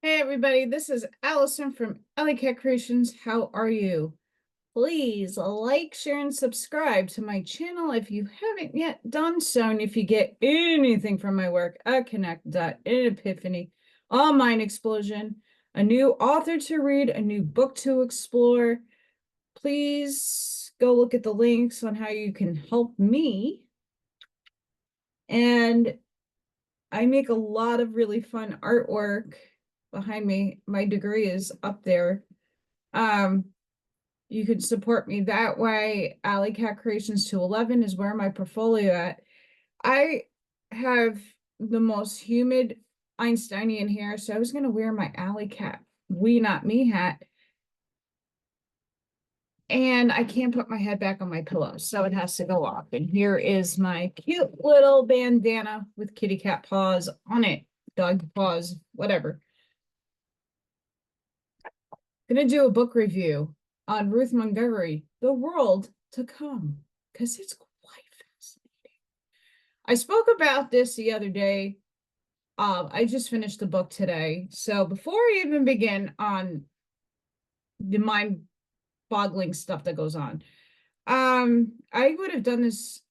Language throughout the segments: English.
Hey everybody, this is Allison from Alley Cat Creations. How are you? Please like, share, and subscribe to my channel if you haven't yet done so. And if you get anything from my work, a connect dot, an epiphany, a mind explosion, a new author to read, a new book to explore, please go look at the links on how you can help me. And I make a lot of really fun artwork behind me. My degree is up there. You can support me that way. Alley Cat Creations 211 is where my portfolio at. I have the most humid Einsteinian hair, so I was gonna wear my Alley Cat WeNotMe hat. And I can't put my head back on my pillow, so it has to go off. And here is my cute little bandana with kitty cat paws on it, dog paws, whatever. Gonna do a book review on Ruth Montgomery, The World to Come, because it's quite fascinating. I spoke about this the other day. I just finished the book today. So before I even begin on the mind-boggling stuff that goes on, I would have done this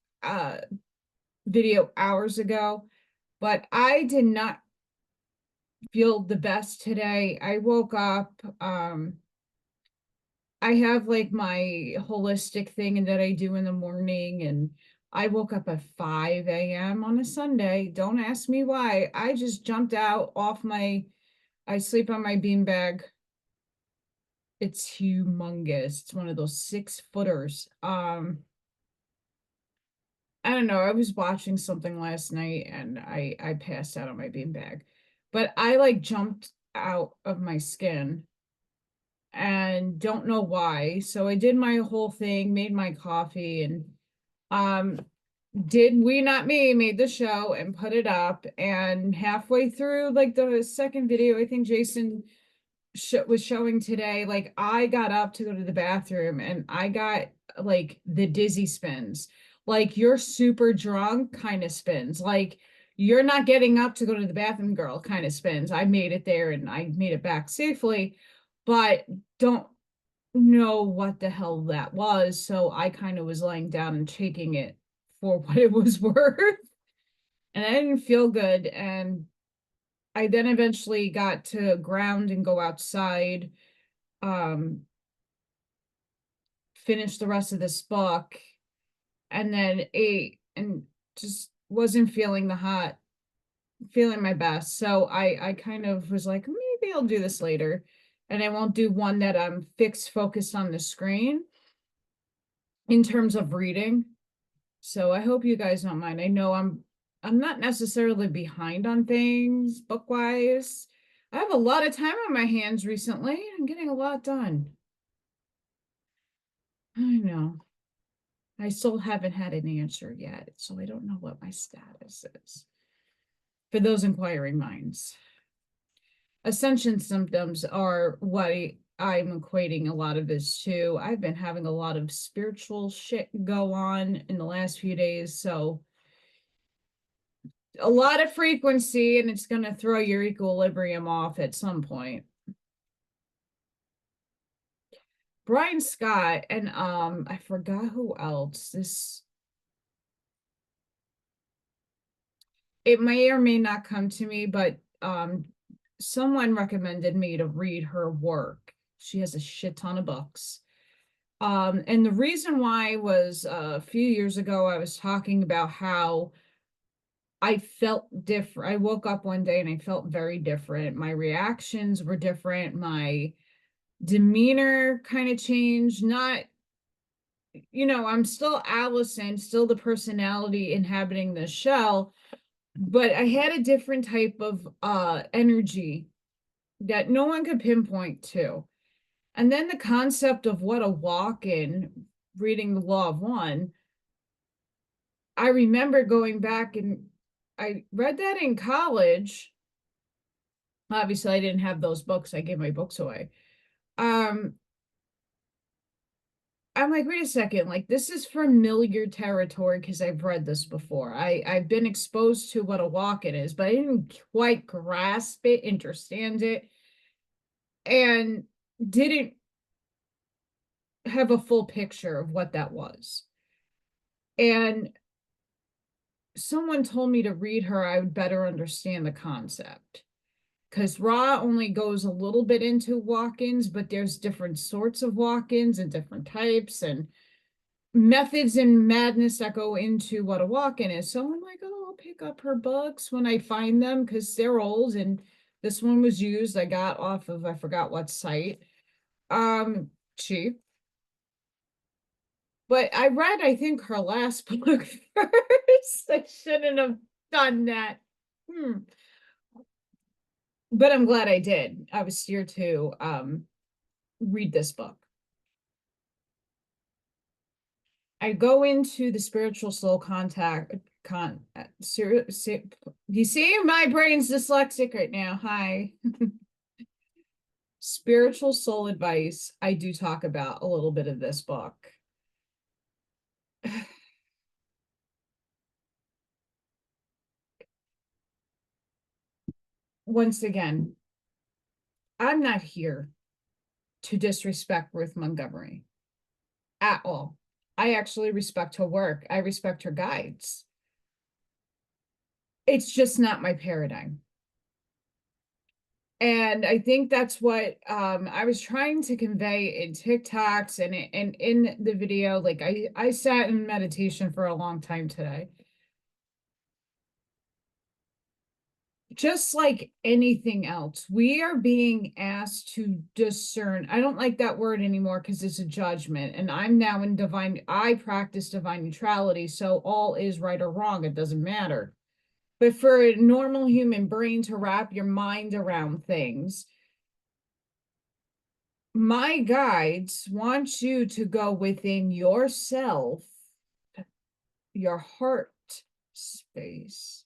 video hours ago, but I did not feel the best today. I woke up, I have like my holistic thing that I do in the morning, and I woke up at 5 a.m. on a Sunday. Don't ask me why. I just jumped out off I sleep on my beanbag. It's humongous. It's one of those 6-footers. I don't know. I was watching something last night and I passed out on my beanbag. But I like jumped out of my skin and don't know why. So I did my whole thing, made my coffee, and did WeNotMe, made the show and put it up. And halfway through like the second video, I think Jason was showing today, like I got up to go to the bathroom and I got like the dizzy spins, like you're super drunk kind of spins, like you're not getting up to go to the bathroom girl kind of spins. I made it there and I made it back safely, but don't know what the hell that was. So I kind of was laying down and taking it for what it was worth. And I didn't feel good. And I then eventually got to ground and go outside, finish the rest of this book, and then ate and just wasn't feeling feeling my best. So I kind of was like, maybe I'll do this later. And I won't do one that I'm focused on the screen in terms of reading. So I hope you guys don't mind. I know I'm not necessarily behind on things book-wise. I have a lot of time on my hands recently. I'm getting a lot done. I know. I still haven't had an answer yet, so I don't know what my status is. For those inquiring minds. Ascension symptoms are what I'm equating a lot of this to. I've been having a lot of spiritual shit go on in the last few days, so a lot of frequency, and it's going to throw your equilibrium off at some point. Brian Scott and I forgot who else. It may or may not come to me, but someone recommended me to read her work. She has a shit ton of books. And the reason why was a few years ago, I was talking about how I felt different. I woke up one day and I felt very different. My reactions were different. My demeanor kind of changed. Not, I'm still Allison, still the personality inhabiting the shell, but I had a different type of energy that no one could pinpoint to. And then the concept of what a walk-in, reading the Law of One, I remember going back and I read that in college. Obviously, I didn't have those books. I gave my books away. I'm like, wait a second, like this is familiar territory because I've read this before. I've been exposed to what a walk-in is, but I didn't quite grasp it, understand it and didn't have a full picture of what that was. And someone told me to read her, I would better understand the concept. Because Ra only goes a little bit into walk-ins, but there's different sorts of walk-ins and different types and methods and madness that go into what a walk-in is. So I'm like, oh, I'll pick up her books when I find them because they're old. And this one was used. I got off of, I forgot what site. Cheap. But I read, I think, her last book first. I shouldn't have done that. But I'm glad I did. I was steered to read this book. I go into the spiritual soul you see, my brain's dyslexic right now. Hi. Spiritual soul advice. I do talk about a little bit of this book. Once again, I'm not here to disrespect Ruth Montgomery at all. I actually respect her work. I respect her guides. It's just not my paradigm. And I think that's what I was trying to convey in TikToks and in the video. Like I sat in meditation for a long time today. Just like anything else, we are being asked to discern. I don't like that word anymore because it's a judgment. And I'm now in I practice divine neutrality. So all is right or wrong. It doesn't matter. But for a normal human brain to wrap your mind around things, my guides want you to go within yourself, your heart space,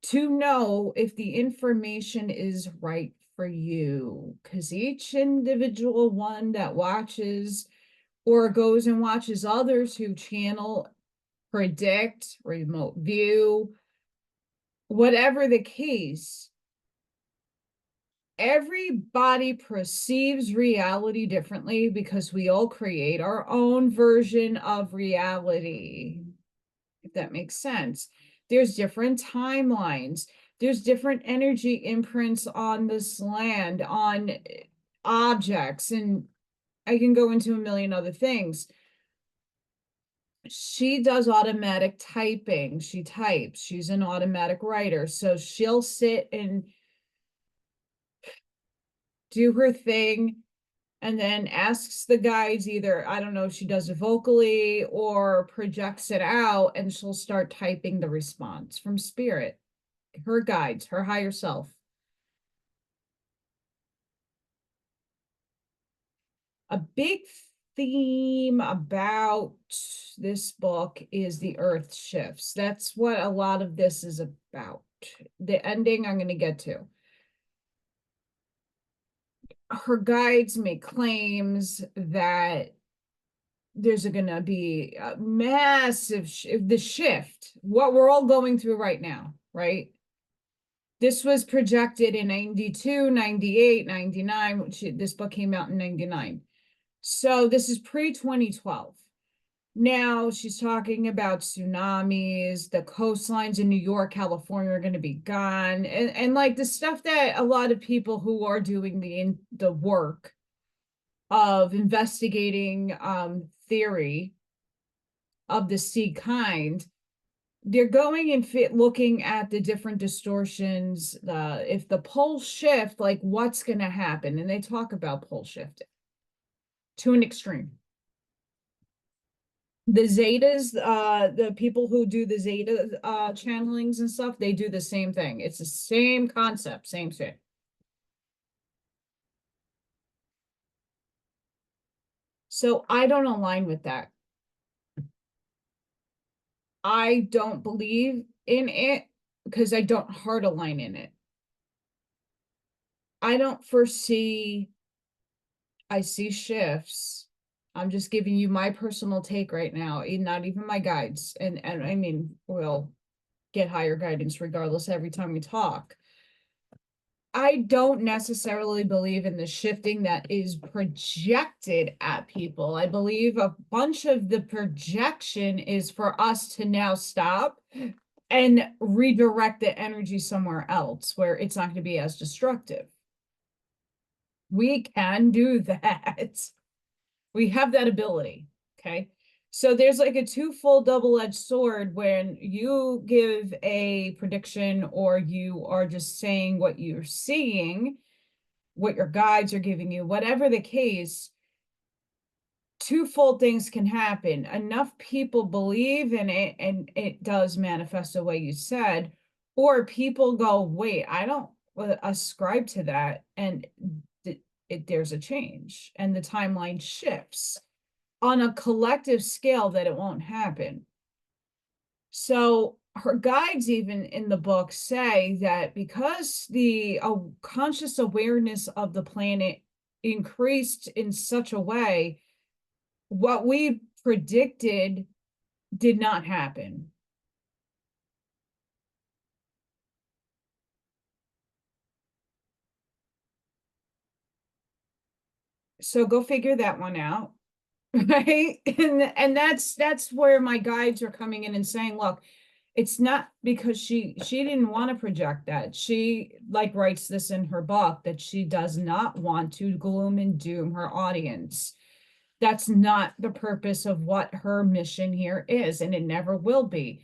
to know if the information is right for you. Because each individual one that watches or goes and watches others who channel, predict, remote view, whatever the case, everybody perceives reality differently because we all create our own version of reality, if that makes sense. There's different timelines. There's different energy imprints on this land, on objects, and I can go into a million other things. She does automatic typing. She types. She's an automatic writer. So she'll sit and do her thing and then asks the guides either, I don't know if she does it vocally or projects it out, and she'll start typing the response from spirit, her guides, her higher self. A big theme about this book is the earth shifts. That's what a lot of this is about. The ending I'm going to get to. Her guides make claims that there's going to be a massive the shift, what we're all going through right now, right? This was projected in 92, 98, 99, which this book came out in 99. So this is pre-2012. Now she's talking about tsunamis, the coastlines in New York, California are going to be gone. And like the stuff that a lot of people who are doing the work of investigating theory of the sea kind, they're going and looking at the different distortions. If the poles shift, like what's going to happen? And they talk about pole shifting to an extreme. The Zetas, the people who do the Zeta channelings and stuff, they do the same thing. It's the same concept, same shit. So I don't align with that. I don't believe in it because I don't hard align in it. I don't foresee, I see shifts. I'm just giving you my personal take right now, not even my guides. And I mean, we'll get higher guidance regardless every time we talk. I don't necessarily believe in the shifting that is projected at people. I believe a bunch of the projection is for us to now stop and redirect the energy somewhere else where it's not going to be as destructive. We can do that. We have that ability. Okay. So there's like a twofold double-edged sword when you give a prediction or you are just saying what you're seeing, what your guides are giving you, whatever the case, twofold things can happen. Enough people believe in it and it does manifest the way you said, or people go, wait, I don't ascribe to that. And there's a change and the timeline shifts on a collective scale that it won't happen. So her guides even in the book say that because the conscious awareness of the planet increased in such a way, what we predicted did not happen. So go figure that one out. Right. And that's where my guides are coming in and saying, look, it's not because she didn't want to project that. She like writes this in her book that she does not want to gloom and doom her audience. That's not the purpose of what her mission here is, and it never will be.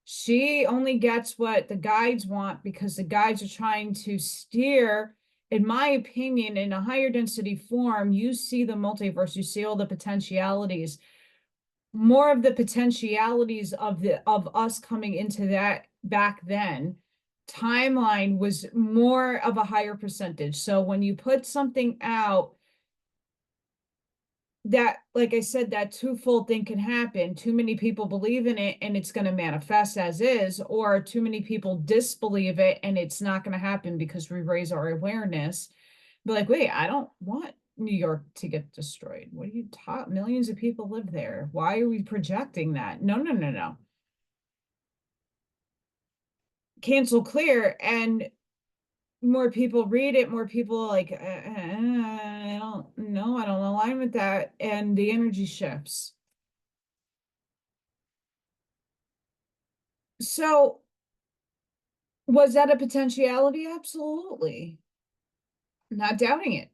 She only gets what the guides want because the guides are trying to steer, in my opinion, in a higher density form. You see the multiverse, you see all the potentialities, more of the potentialities of us coming into that back then. Timeline was more of a higher percentage. So when you put something out that, like I said, that twofold thing can happen. Too many people believe in it and it's going to manifest as is, or too many people disbelieve it and it's not going to happen because we raise our awareness. Be like, wait, I don't want New York to get destroyed. What are you taught? Millions of people live there. Why are we projecting that? No, no, no, no. Cancel clear, and more people read it, more people like, I don't know, I don't align with that, and the energy shifts. So was that a potentiality? Absolutely. Not doubting it.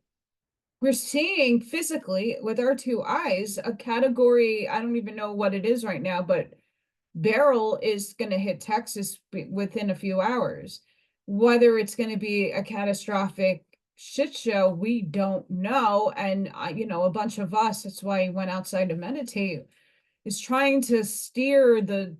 We're seeing physically with our two eyes a category, I don't even know what it is right now, but Beryl is going to hit Texas within a few hours. Whether it's going to be a catastrophic shit show, we don't know. And, a bunch of us, that's why I went outside to meditate, is trying to steer the,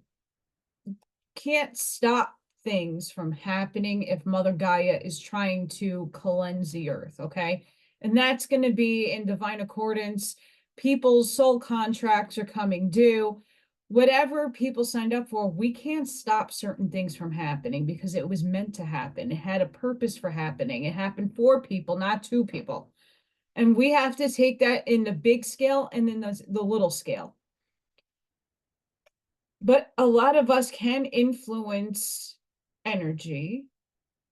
can't stop things from happening if Mother Gaia is trying to cleanse the earth, okay? And that's going to be in divine accordance. People's soul contracts are coming due. Whatever people signed up for, we can't stop certain things from happening because it was meant to happen. It had a purpose for happening. It happened for people, not to people. And we have to take that in the big scale and then the little scale. But a lot of us can influence energy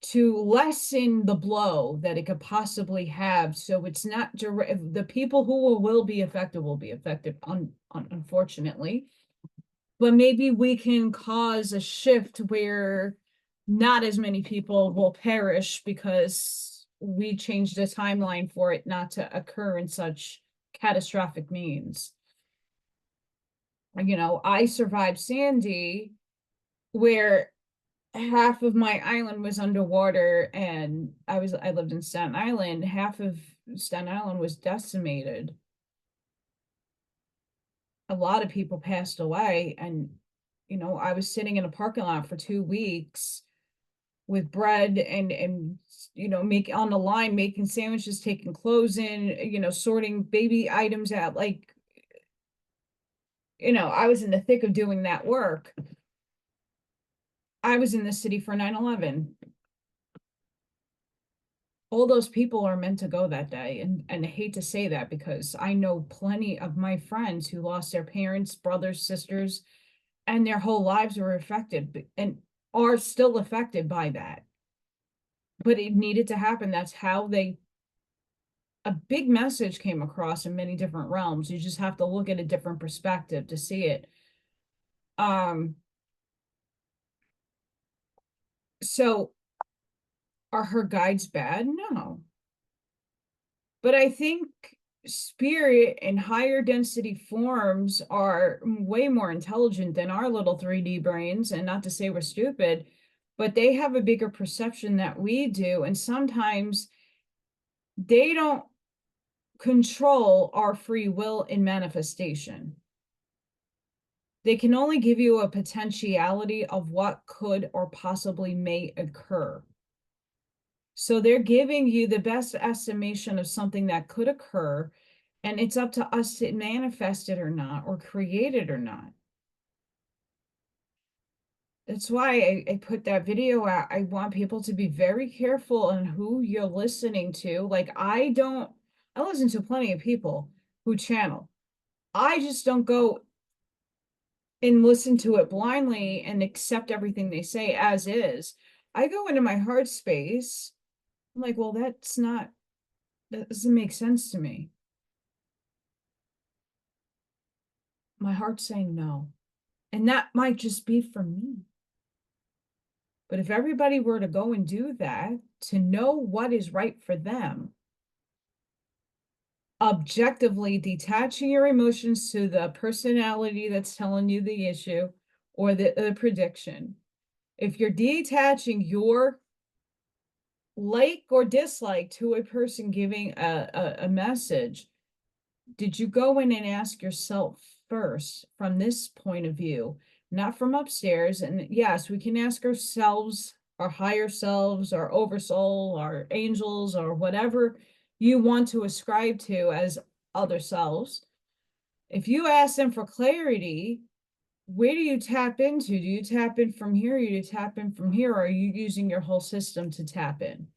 to lessen the blow that it could possibly have. So it's not direct. The people who will be affected will be affected, unfortunately. But maybe we can cause a shift where not as many people will perish because we changed the timeline for it not to occur in such catastrophic means. I survived Sandy, where half of my island was underwater, and I lived in Staten Island. Half of Staten Island was decimated. A lot of people passed away, and I was sitting in a parking lot for 2 weeks with bread and make on the line, making sandwiches, taking clothes in, sorting baby items out. Like, I was in the thick of doing that work. I was in the city for 9/11. All those people are meant to go that day. And I hate to say that because I know plenty of my friends who lost their parents, brothers, sisters, and their whole lives were affected and are still affected by that. but it needed to happen. That's how a big message came across in many different realms. You just have to look at a different perspective to see it. So are her guides bad? No. But I think spirit and higher density forms are way more intelligent than our little 3D brains. And not to say we're stupid, but they have a bigger perception that we do. And sometimes they don't control our free will in manifestation. They can only give you a potentiality of what could or possibly may occur. So they're giving you the best estimation of something that could occur, and it's up to us to manifest it or not, or create it or not. That's why I put that video out. I want people to be very careful on who you're listening to. Like, I listen to plenty of people who channel. I just don't go and listen to it blindly and accept everything they say as is. I go into my heart space. I'm like, well, that doesn't make sense to me. My heart's saying no. And that might just be for me. But if everybody were to go and do that, to know what is right for them, objectively detaching your emotions to the personality that's telling you the issue or the prediction, if you're detaching your like or dislike to a person giving a message, did you go in and ask yourself first from this point of view, not from upstairs? And yes, we can ask ourselves, our higher selves, our oversoul, our angels, or whatever you want to ascribe to as other selves. If you ask them for clarity, where do you tap into? Do you tap in from here? Or do you tap in from here? Or are you using your whole system to tap in?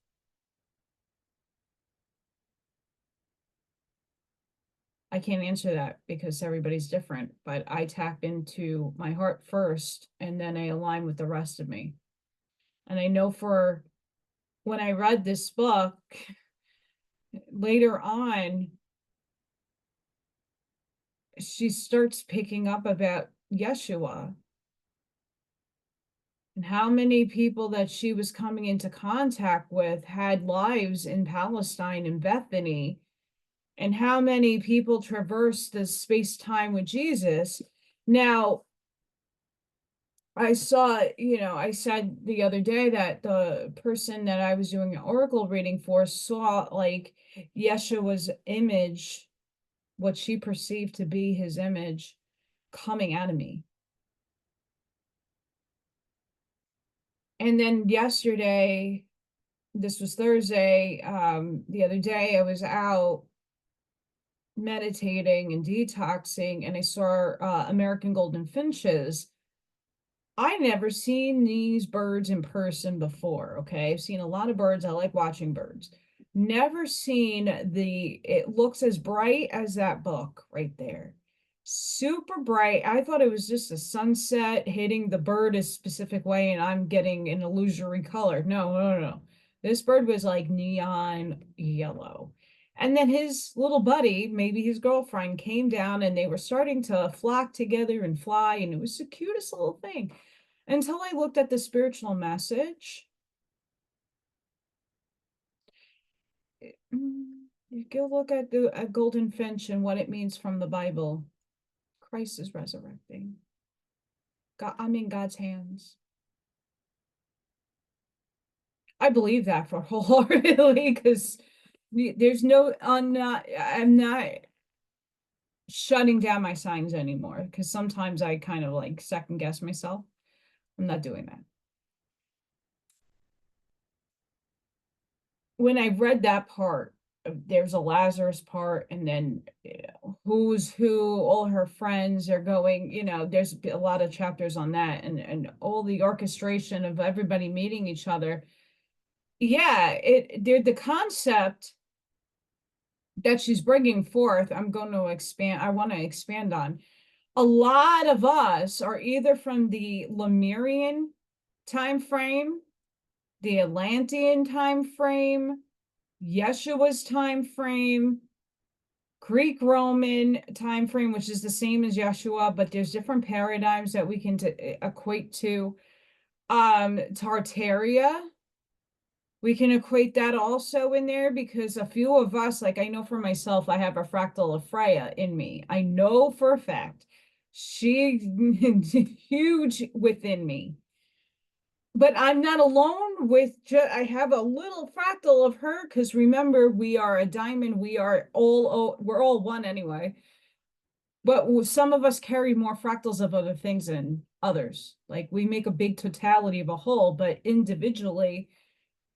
I can't answer that because everybody's different, but I tap into my heart first and then I align with the rest of me. And I know for when I read this book later on, she starts picking up about Yeshua and how many people that she was coming into contact with had lives in Palestine and Bethany, and how many people traversed the space-time with Jesus. Now, I saw, I said the other day that the person that I was doing an oracle reading for saw like Yeshua's image, what she perceived to be his image, coming out of me. And then yesterday, this was Thursday, the other day I was out meditating and detoxing, and I saw American golden finches. I never seen these birds in person before. Okay, I've seen a lot of birds. I like watching birds. Never seen it looks as bright as that book right there. Super bright. I thought it was just a sunset hitting the bird a specific way and I'm getting an illusory color. No, no, no. This bird was like neon yellow. And then his little buddy, maybe his girlfriend, came down and they were starting to flock together and fly. And it was the cutest little thing until I looked at the spiritual message. You go look at the golden finch and what it means from the Bible. Christ is resurrecting. God, I'm in God's hands. I believe that for wholeheartedly because there's I'm not shutting down my signs anymore because sometimes I kind of like second guess myself. I'm not doing that. When I read that part, there's a Lazarus part, and then who's who, all her friends are going, there's a lot of chapters on that, and all the orchestration of everybody meeting each other. Yeah, the concept that she's bringing forth, I want to expand on. A lot of us are either from the Lemurian time frame, the Atlantean time frame, Yeshua's time frame, Greek Roman time frame, which is the same as Yeshua, but there's different paradigms that we can equate to. Tartaria, we can equate that also in there, because a few of us, like I know for myself, I have a fractal of Freya in me. I know for a fact she's huge within me. But I'm not alone with I have a little fractal of her, because remember, we are a diamond. We're all one anyway. But some of us carry more fractals of other things than others. Like we make a big totality of a whole, but individually,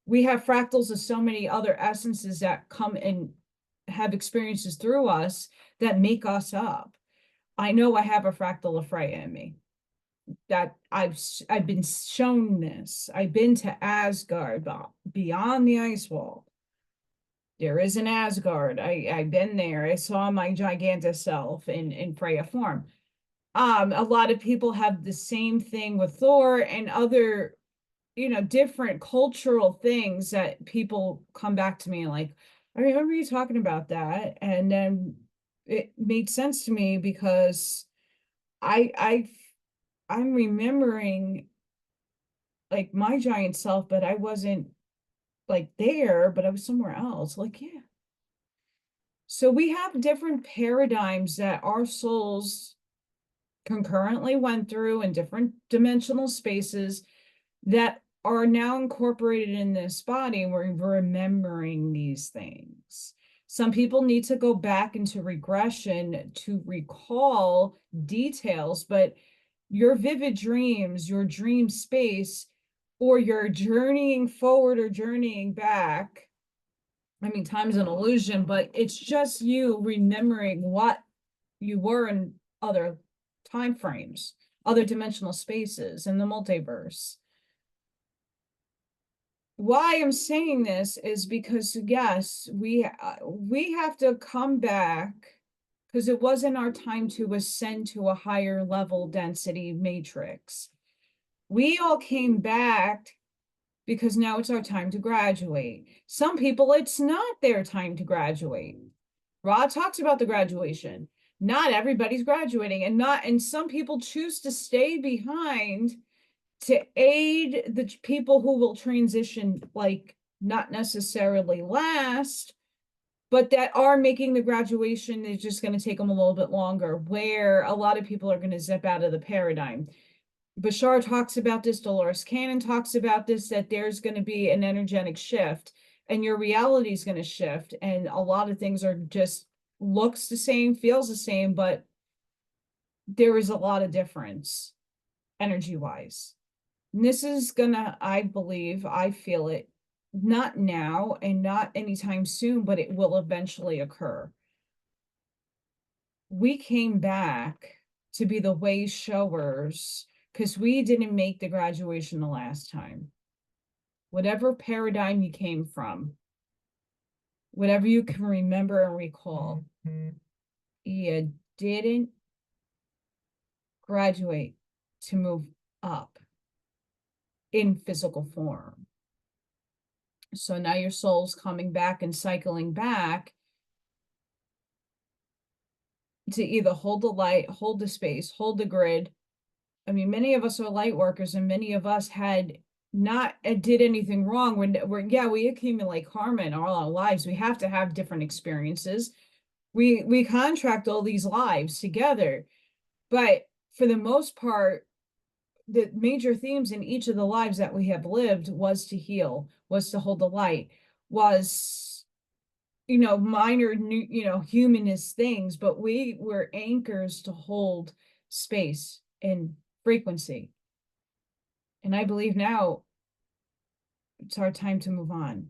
we have fractals of so many other essences that come and have experiences through us that make us up. I know I have a fractal of Freya in me. That I've been shown this. I've been to Asgard, beyond the ice wall. There is an Asgard. I've been there. I saw my gigantic self in Freya form. A lot of people have the same thing with Thor and other, different cultural things that people come back to me and like, I remember you talking about that. And then it made sense to me because I'm remembering like my giant self, but I wasn't like there, but I was somewhere else. Like, yeah. So we have different paradigms that our souls concurrently went through in different dimensional spaces that are now incorporated in this body. We're remembering these things. Some people need to go back into regression to recall details, but your vivid dreams, your dream space, or your journeying forward or journeying back. I mean, time's an illusion, but it's just you remembering what you were in other time frames, other dimensional spaces in the multiverse. Why I'm saying this is because, yes, we have to come back, because it wasn't our time to ascend to a higher level density matrix. We all came back because now it's our time to graduate. Some people, it's not their time to graduate. Rod talks about the graduation. Not everybody's graduating, and some people choose to stay behind to aid the people who will transition, like not necessarily last, but that are making the graduation. Is just going to take them a little bit longer, where a lot of people are going to zip out of the paradigm. Bashar talks about this, Dolores Cannon talks about this, that there's going to be an energetic shift and your reality is going to shift. And a lot of things are just looks the same, feels the same, but there is a lot of difference energy wise. And this is gonna, I believe, I feel it, not now and not anytime soon, but it will eventually occur. We came back to be the way showers because we didn't make the graduation the last time. Whatever paradigm you came from, whatever you can remember and recall, you didn't graduate to move up in physical form. So now your soul's coming back and cycling back to either hold the light, hold the space, hold the grid. I mean, many of us are light workers, and many of us had not did anything wrong. We accumulate karma in all our lives. We have to have different experiences. We contract all these lives together, but for the most part, the major themes in each of the lives that we have lived was to heal, was to hold the light, was, minor, humanist things, but we were anchors to hold space and frequency. And I believe now it's our time to move on.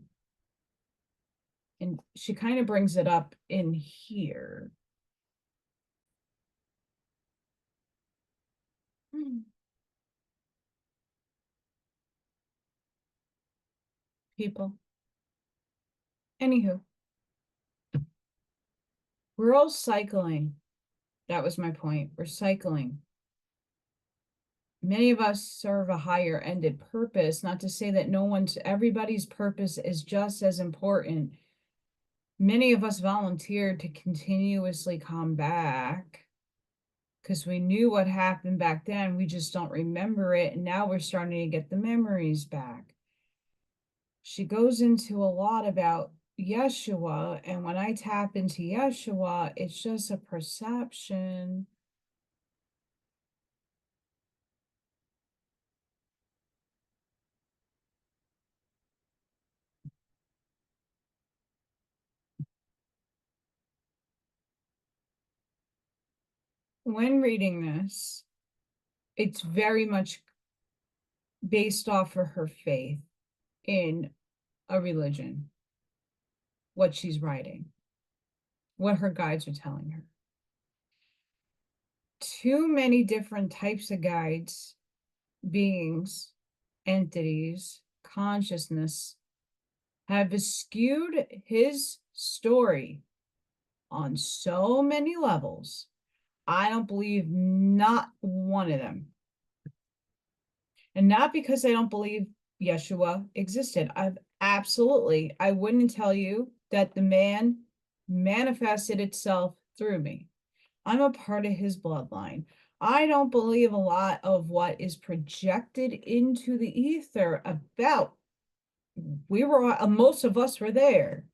And she kind of brings it up in here. People. Anywho, we're all cycling. That was my point. We're cycling. many of us serve a higher ended purpose, not to say that everybody's purpose is just as important. Many of us volunteered to continuously come back because we knew what happened back then. We just don't remember it. And now we're starting to get the memories back. She goes into a lot about Yeshua. And when I tap into Yeshua, it's just a perception. When reading this, it's very much based off of her faith in a religion, what she's writing, what her guides are telling her. Too many different types of guides, beings, entities, consciousness have skewed his story on so many levels. I don't believe not one of them. And not because I don't believe Yeshua existed. I wouldn't tell you that the man manifested itself through me. I'm a part of his bloodline. I don't believe a lot of what is projected into the ether about. Most of us were there.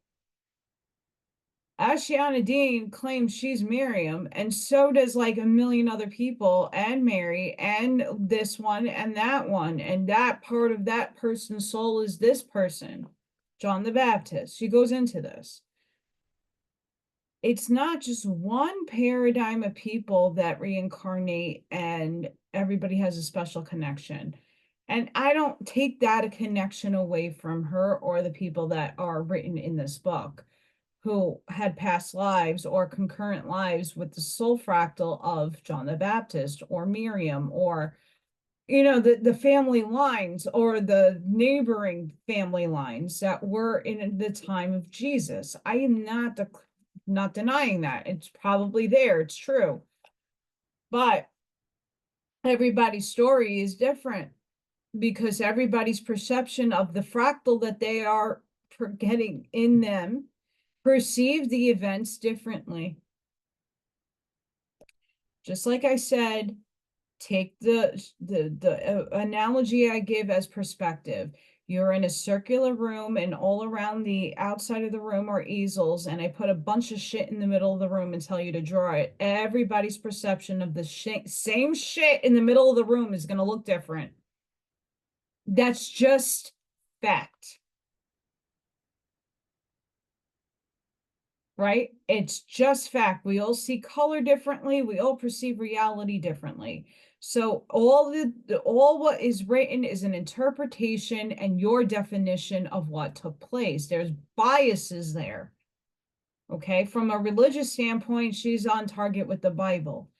Ashiana Dean claims she's Miriam, and so does like a million other people, and Mary, and this one, and that part of that person's soul is this person, John the Baptist. She goes into this. It's not just one paradigm of people that reincarnate and everybody has a special connection. And I don't take that a connection away from her or the people that are written in this book who had past lives or concurrent lives with the soul fractal of John the Baptist or Miriam, or the family lines or the neighboring family lines that were in the time of Jesus. I am not denying that. It's probably there. It's true. But everybody's story is different because everybody's perception of the fractal that they are getting in them perceive the events differently. Just like I said, take the analogy I give as perspective. You're in a circular room and all around the outside of the room are easels, and I put a bunch of shit in the middle of the room and tell you to draw it. Everybody's perception of the same shit in the middle of the room is going to look different. That's just fact. Right? It's just fact. We all see color differently. We all perceive reality differently. So all what is written is an interpretation and your definition of what took place. There's biases there. Okay, from a religious standpoint, she's on target with the Bible.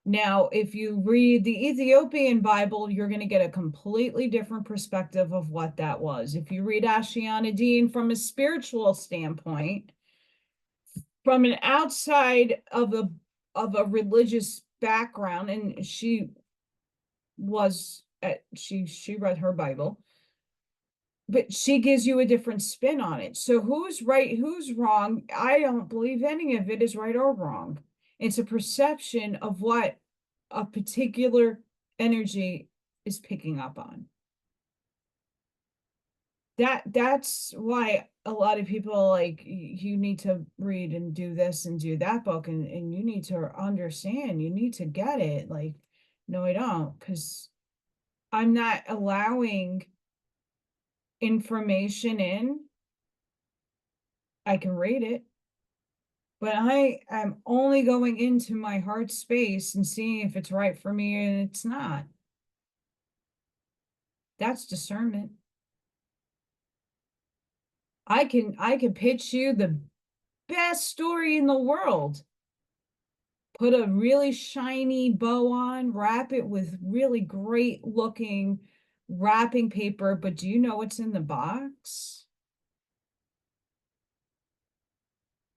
Now, if you read the Ethiopian Bible, you're going to get a completely different perspective of what that was. If you read Ashiana Dean from a spiritual standpoint, from an outside of a religious background, and she read her Bible, but she gives you a different spin on it. So who's right, who's wrong? I don't believe any of it is right or wrong. It's a perception of what a particular energy is picking up on. That's why a lot of people like, you need to read and do this and do that book, and you need to understand, you need to get it. Like, no, I don't, because I'm not allowing information in. I can read it, but I am only going into my heart space and seeing if it's right for me, and it's not. That's discernment. I can pitch you the best story in the world, put a really shiny bow on, wrap it with really great looking wrapping paper, but do you know what's in the box?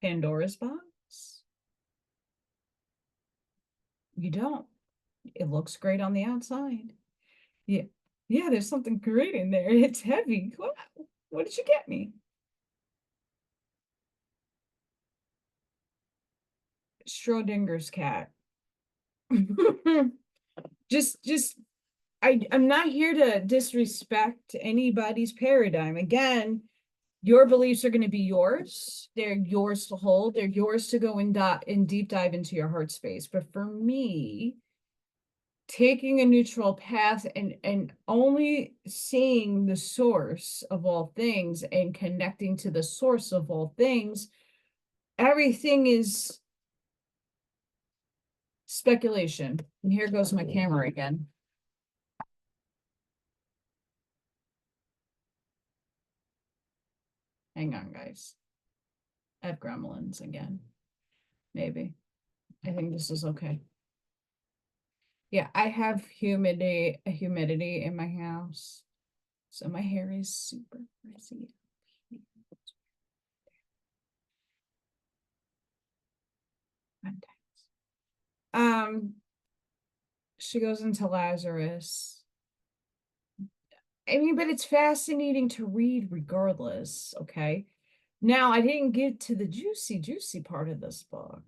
Pandora's box? You don't. It looks great on the outside. Yeah. Yeah, there's something great in there. It's heavy. What did you get me? Schrodinger's cat. Just I'm not here to disrespect anybody's paradigm. Again, your beliefs are going to be yours. They're yours to hold. They're yours to go in deep dive into your heart space. But for me, taking a neutral path and only seeing the source of all things and connecting to the source of all things, everything is speculation. And here goes my camera again. Hang on, guys. I have gremlins again. Maybe. I think this is okay. Yeah, I have humidity in my house. So my hair is super frizzy. She goes into Lazarus. I mean, but it's fascinating to read regardless, okay? Now, I didn't get to the juicy part of this book.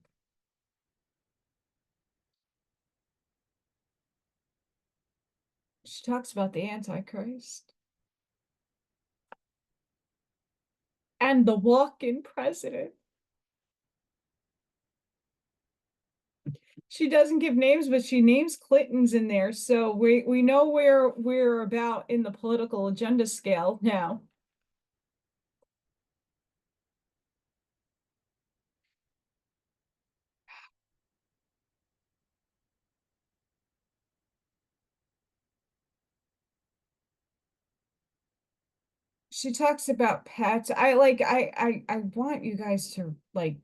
She talks about the Antichrist and the walk-in president. She doesn't give names, but she names Clinton's in there. So we know where we're about in the political agenda scale now. She talks about pets. I want you guys to like,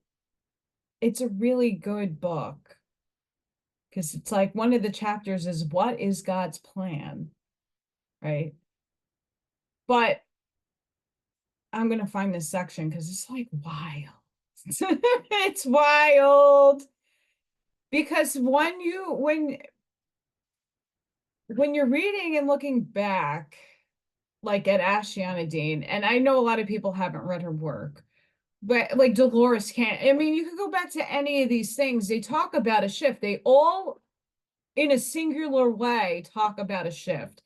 it's a really good book. Because it's like one of the chapters is what is God's plan, right? But I'm gonna find this section because it's like wild. It's wild because when you're reading and looking back, like at Ashiana Dean, and I know a lot of people haven't read her work, but like Dolores can't. I mean, you can go back to any of these things. They talk about a shift. They all, in a singular way, talk about a shift.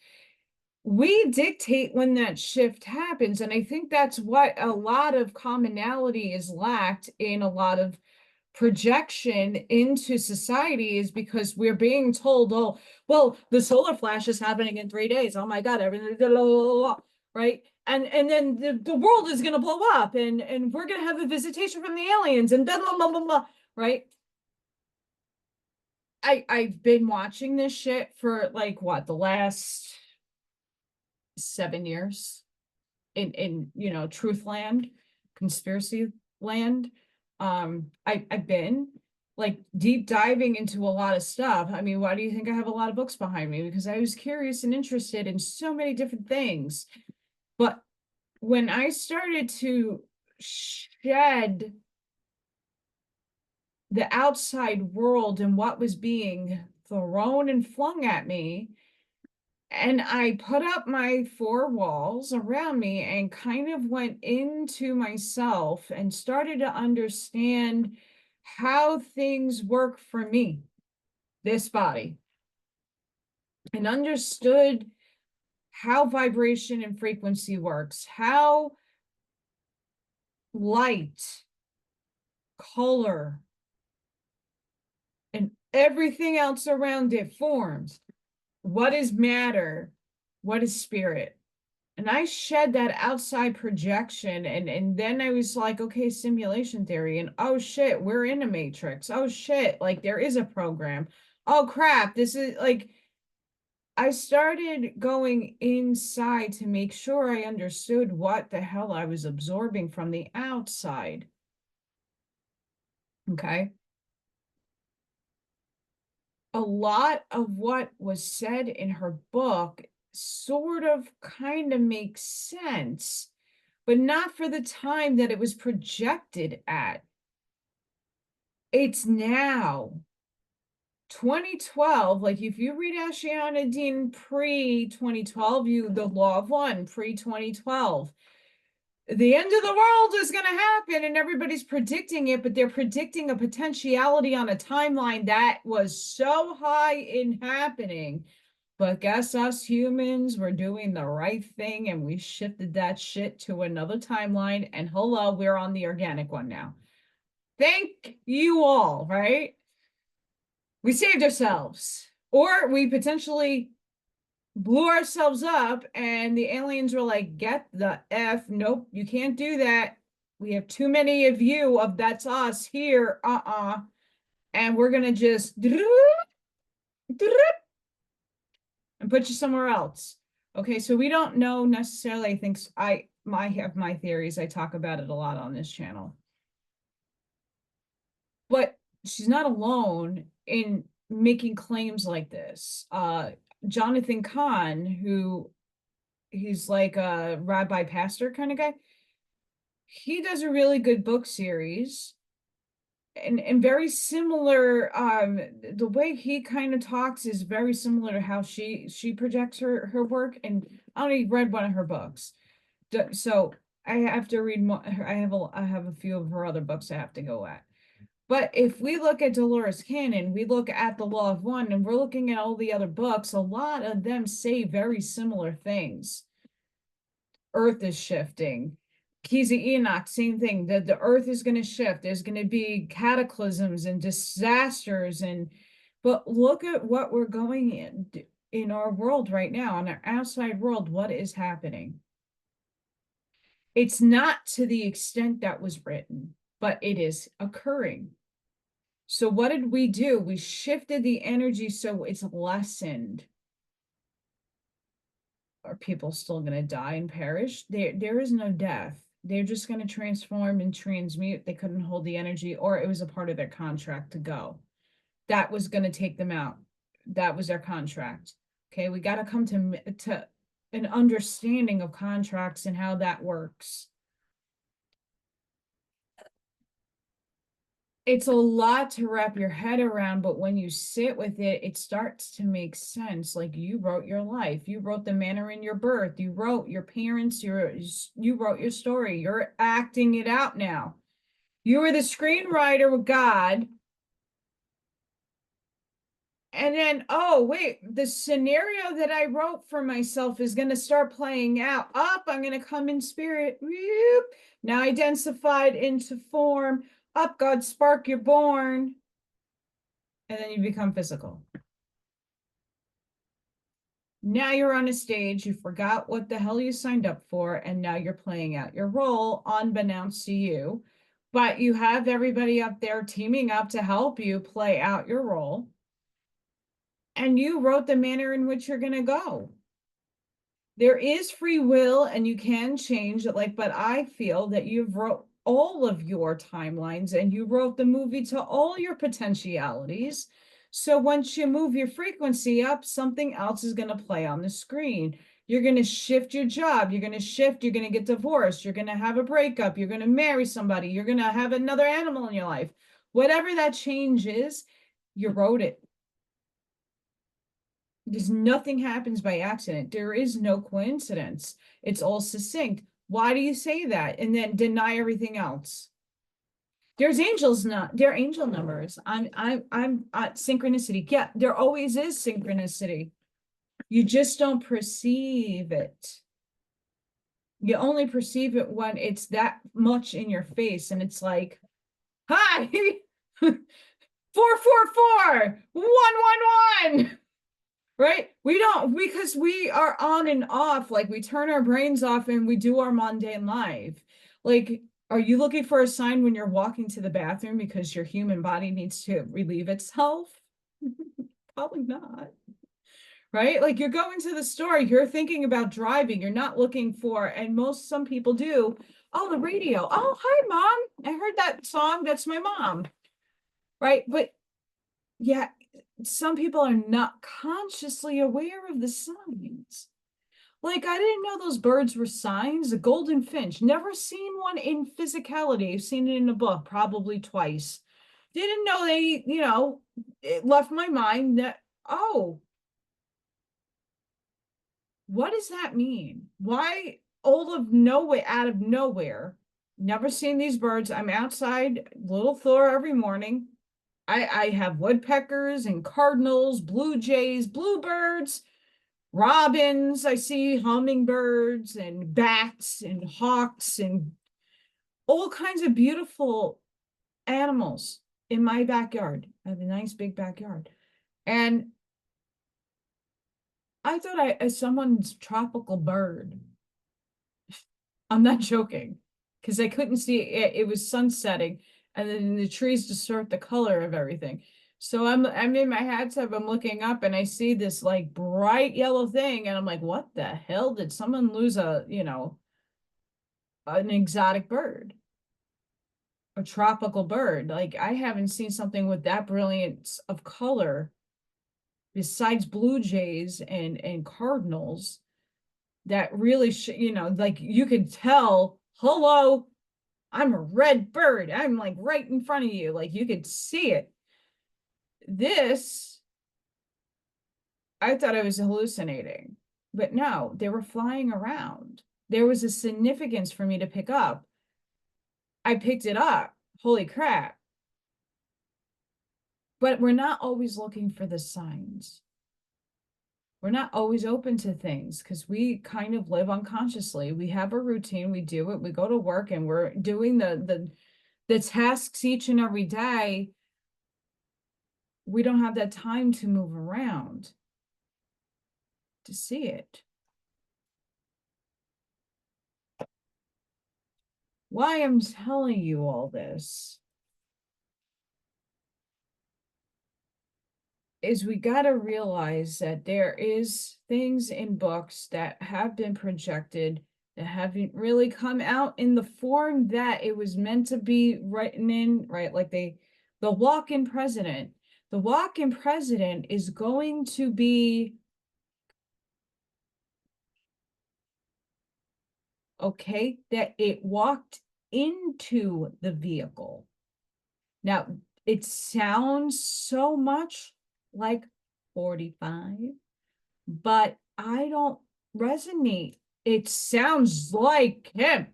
We dictate when that shift happens. And I think that's what a lot of commonality is lacked in a lot of projection into society, is because we're being told, oh, well, the solar flash is happening in 3 days. Oh my God, everything, blah, blah, blah, right? And then the world is gonna blow up and we're gonna have a visitation from the aliens and blah blah blah blah blah, right? I've been watching this shit for like what, the last 7 years in truth land, conspiracy land. I've been like deep diving into a lot of stuff. I mean, why do you think I have a lot of books behind me? Because I was curious and interested in so many different things. But when I started to shed the outside world and what was being thrown and flung at me, and I put up my four walls around me and kind of went into myself and started to understand how things work for me, this body, and understood how vibration and frequency works, how light, color, and everything else around it forms. What is matter? What is spirit? And I shed that outside projection, and then I was like, okay, simulation theory, and oh shit, we're in a matrix. Oh shit, like there is a program. Oh crap, this is like, I started going inside to make sure I understood what the hell I was absorbing from the outside. Okay. A lot of what was said in her book sort of kind of makes sense, but not for the time that it was projected at. It's now. 2012, like if you read Ashiana Dean pre-2012, the Law of One, pre-2012, the end of the world is going to happen and everybody's predicting it, but they're predicting a potentiality on a timeline that was so high in happening. But guess us humans were doing the right thing and we shifted that shit to another timeline. And hello, we're on the organic one now. Thank you all, right? We saved ourselves, or we potentially blew ourselves up and the aliens were like, get the F, nope, you can't do that. We have too many of you, of that's us here, and we're gonna just and put you somewhere else. Okay, so we don't know necessarily. I think I have my theories. I talk about it a lot on this channel. But she's not alone in making claims like this. Jonathan Cahn, he's like a rabbi pastor kind of guy. He does a really good book series and very similar. The way he kind of talks is very similar to how she projects her work. And I only read one of her books, so I have to read more. I have a few of her other books I have to go at. But if we look at Dolores Cannon, we look at the Law of One, and we're looking at all the other books, a lot of them say very similar things. Earth is shifting. Kizzy Enoch, same thing. The earth is going to shift. There's going to be cataclysms and disasters. But look at what we're going in our world right now, in our outside world, what is happening? It's not to the extent that was written, but it is occurring. So what did we do? We shifted the energy so it's lessened. Are people still going to die and perish? There is no death. They're just going to transform and transmute. They couldn't hold the energy, or it was a part of their contract to go. That was going to take them out. That was their contract. Okay, we got to come to an understanding of contracts and how that works. It's a lot to wrap your head around, but when you sit with it, it starts to make sense. Like, you wrote your life, you wrote the manner in your birth, you wrote your parents, you wrote your story, you're acting it out now. You were the screenwriter with God. And then, oh, wait, the scenario that I wrote for myself is going to start playing out. I'm going to come in spirit. Whoop. Now identified into form. Up, God, spark, you're born. And then you become physical. Now you're on a stage. You forgot what the hell you signed up for. And now you're playing out your role unbeknownst to you. But you have everybody up there teaming up to help you play out your role. And you wrote the manner in which you're going to go. There is free will and you can change it, but I feel that you've wrote all of your timelines and you wrote the movie to all your potentialities. So once you move your frequency up, something else is going to play on the screen. You're going to shift your job. You're going to shift. You're going to get divorced. You're going to have a breakup. You're going to marry somebody. You're going to have another animal in your life. Whatever that change is, you wrote it. There's nothing happens by accident. There is no coincidence. It's all succinct. Why do you say that and then deny everything else? There's there are angel numbers. I'm at synchronicity. Yeah, there always is synchronicity. You just don't perceive it. You only perceive it when it's that much in your face and it's like, hi, 444, 111. Right? We don't, because we are on and off, like we turn our brains off and we do our mundane life. Like, are you looking for a sign when you're walking to the bathroom because your human body needs to relieve itself? Probably not. Right? Like, you're going to the store, you're thinking about driving, you're not looking for, and some people do, oh, the radio. Oh, hi, Mom. I heard that song. That's my mom. Right? But yeah, some people are not consciously aware of the signs. Like, I didn't know those birds were signs. The golden finch, never seen one in physicality. I've seen it in a book, probably twice. Didn't know they, it left my mind that, oh, what does that mean? Why out of nowhere, never seen these birds. I'm outside, little Thor every morning. I have woodpeckers and cardinals, blue jays, bluebirds, robins. I see hummingbirds and bats and hawks and all kinds of beautiful animals in my backyard. I have a nice big backyard. And I thought someone's tropical bird. I'm not joking, because I couldn't see it. It was sunsetting, and then the trees distort the color of everything. So I'm in my headset, I'm looking up and I see this like bright yellow thing, and I'm like, what the hell? Did someone lose an exotic bird? A tropical bird? Like, I haven't seen something with that brilliance of color besides blue jays and cardinals that really like you could tell, hello, I'm a red bird, I'm like right in front of you, like you could see it. This, I thought I was hallucinating, but no, they were flying around. There was a significance for me to pick up. I picked it up. Holy crap. But we're not always looking for the signs. We're not always open to things because we kind of live unconsciously. We have a routine, we do it, we go to work, and we're doing the tasks each and every day. We don't have that time to move around to see it. Why I'm telling you all this is we got to realize that there is things in books that have been projected that haven't really come out in the form that it was meant to be written in, right? Like the walk-in president. The walk-in president is going to be okay, that it walked into the vehicle. Now, it sounds so much like 45, but I don't resonate. It sounds like him.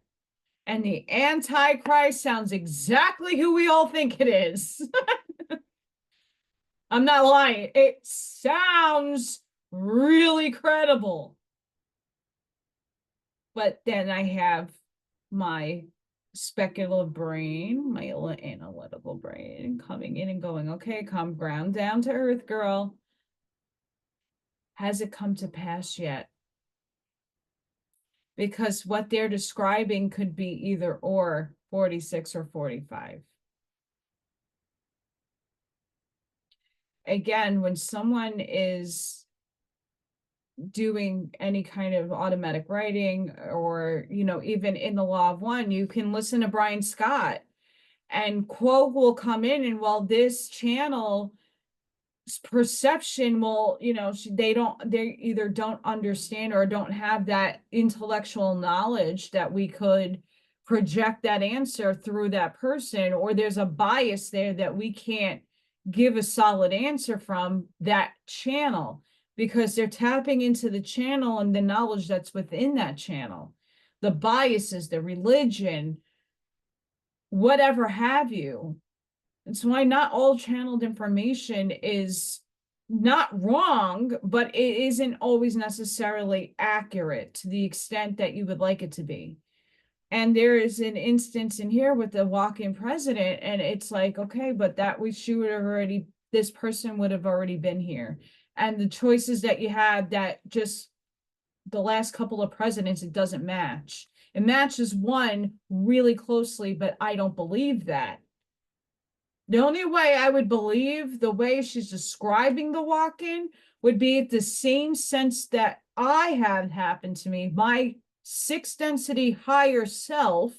And the Antichrist sounds exactly who we all think it is. I'm not lying. It sounds really credible. But then I have my speculative brain, my analytical brain coming in and going, okay, come ground down to earth, girl. Has it come to pass yet? Because what they're describing could be either or 46 or 45. Again, when someone is doing any kind of automatic writing, or even in the Law of One, you can listen to Brian Scott and quote will come in, and while this channel perception will, they either don't understand or don't have that intellectual knowledge that we could project that answer through that person, or there's a bias there that we can't give a solid answer from that channel because they're tapping into the channel and the knowledge that's within that channel, the biases, the religion, whatever have you. It's why not all channeled information is not wrong, but it isn't always necessarily accurate to the extent that you would like it to be. And there is an instance in here with the walk-in president, and it's like, okay, but this person would have already been here. And the choices that you had, that just the last couple of presidents, it doesn't match. It matches one really closely, but I don't believe that. The only way I would believe the way she's describing the walk-in would be the same sense that I had happened to me. My sixth density higher self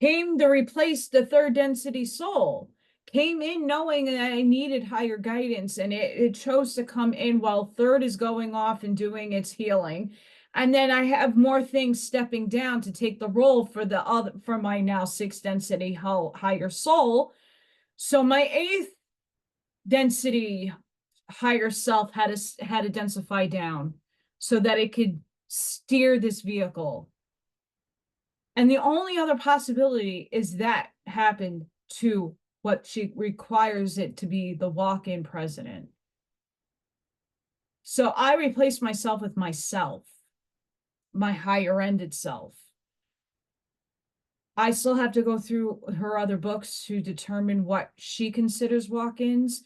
came to replace the third density soul, came in knowing that I needed higher guidance, and it chose to come in while third is going off and doing its healing. And then I have more things stepping down to take the role for my now sixth density higher soul. So my eighth density higher self had to densify down so that it could steer this vehicle. And the only other possibility is that happened to what she requires it to be, the walk-in president. So I replaced myself with myself, my higher ended self. I still have to go through her other books to determine what she considers walk-ins,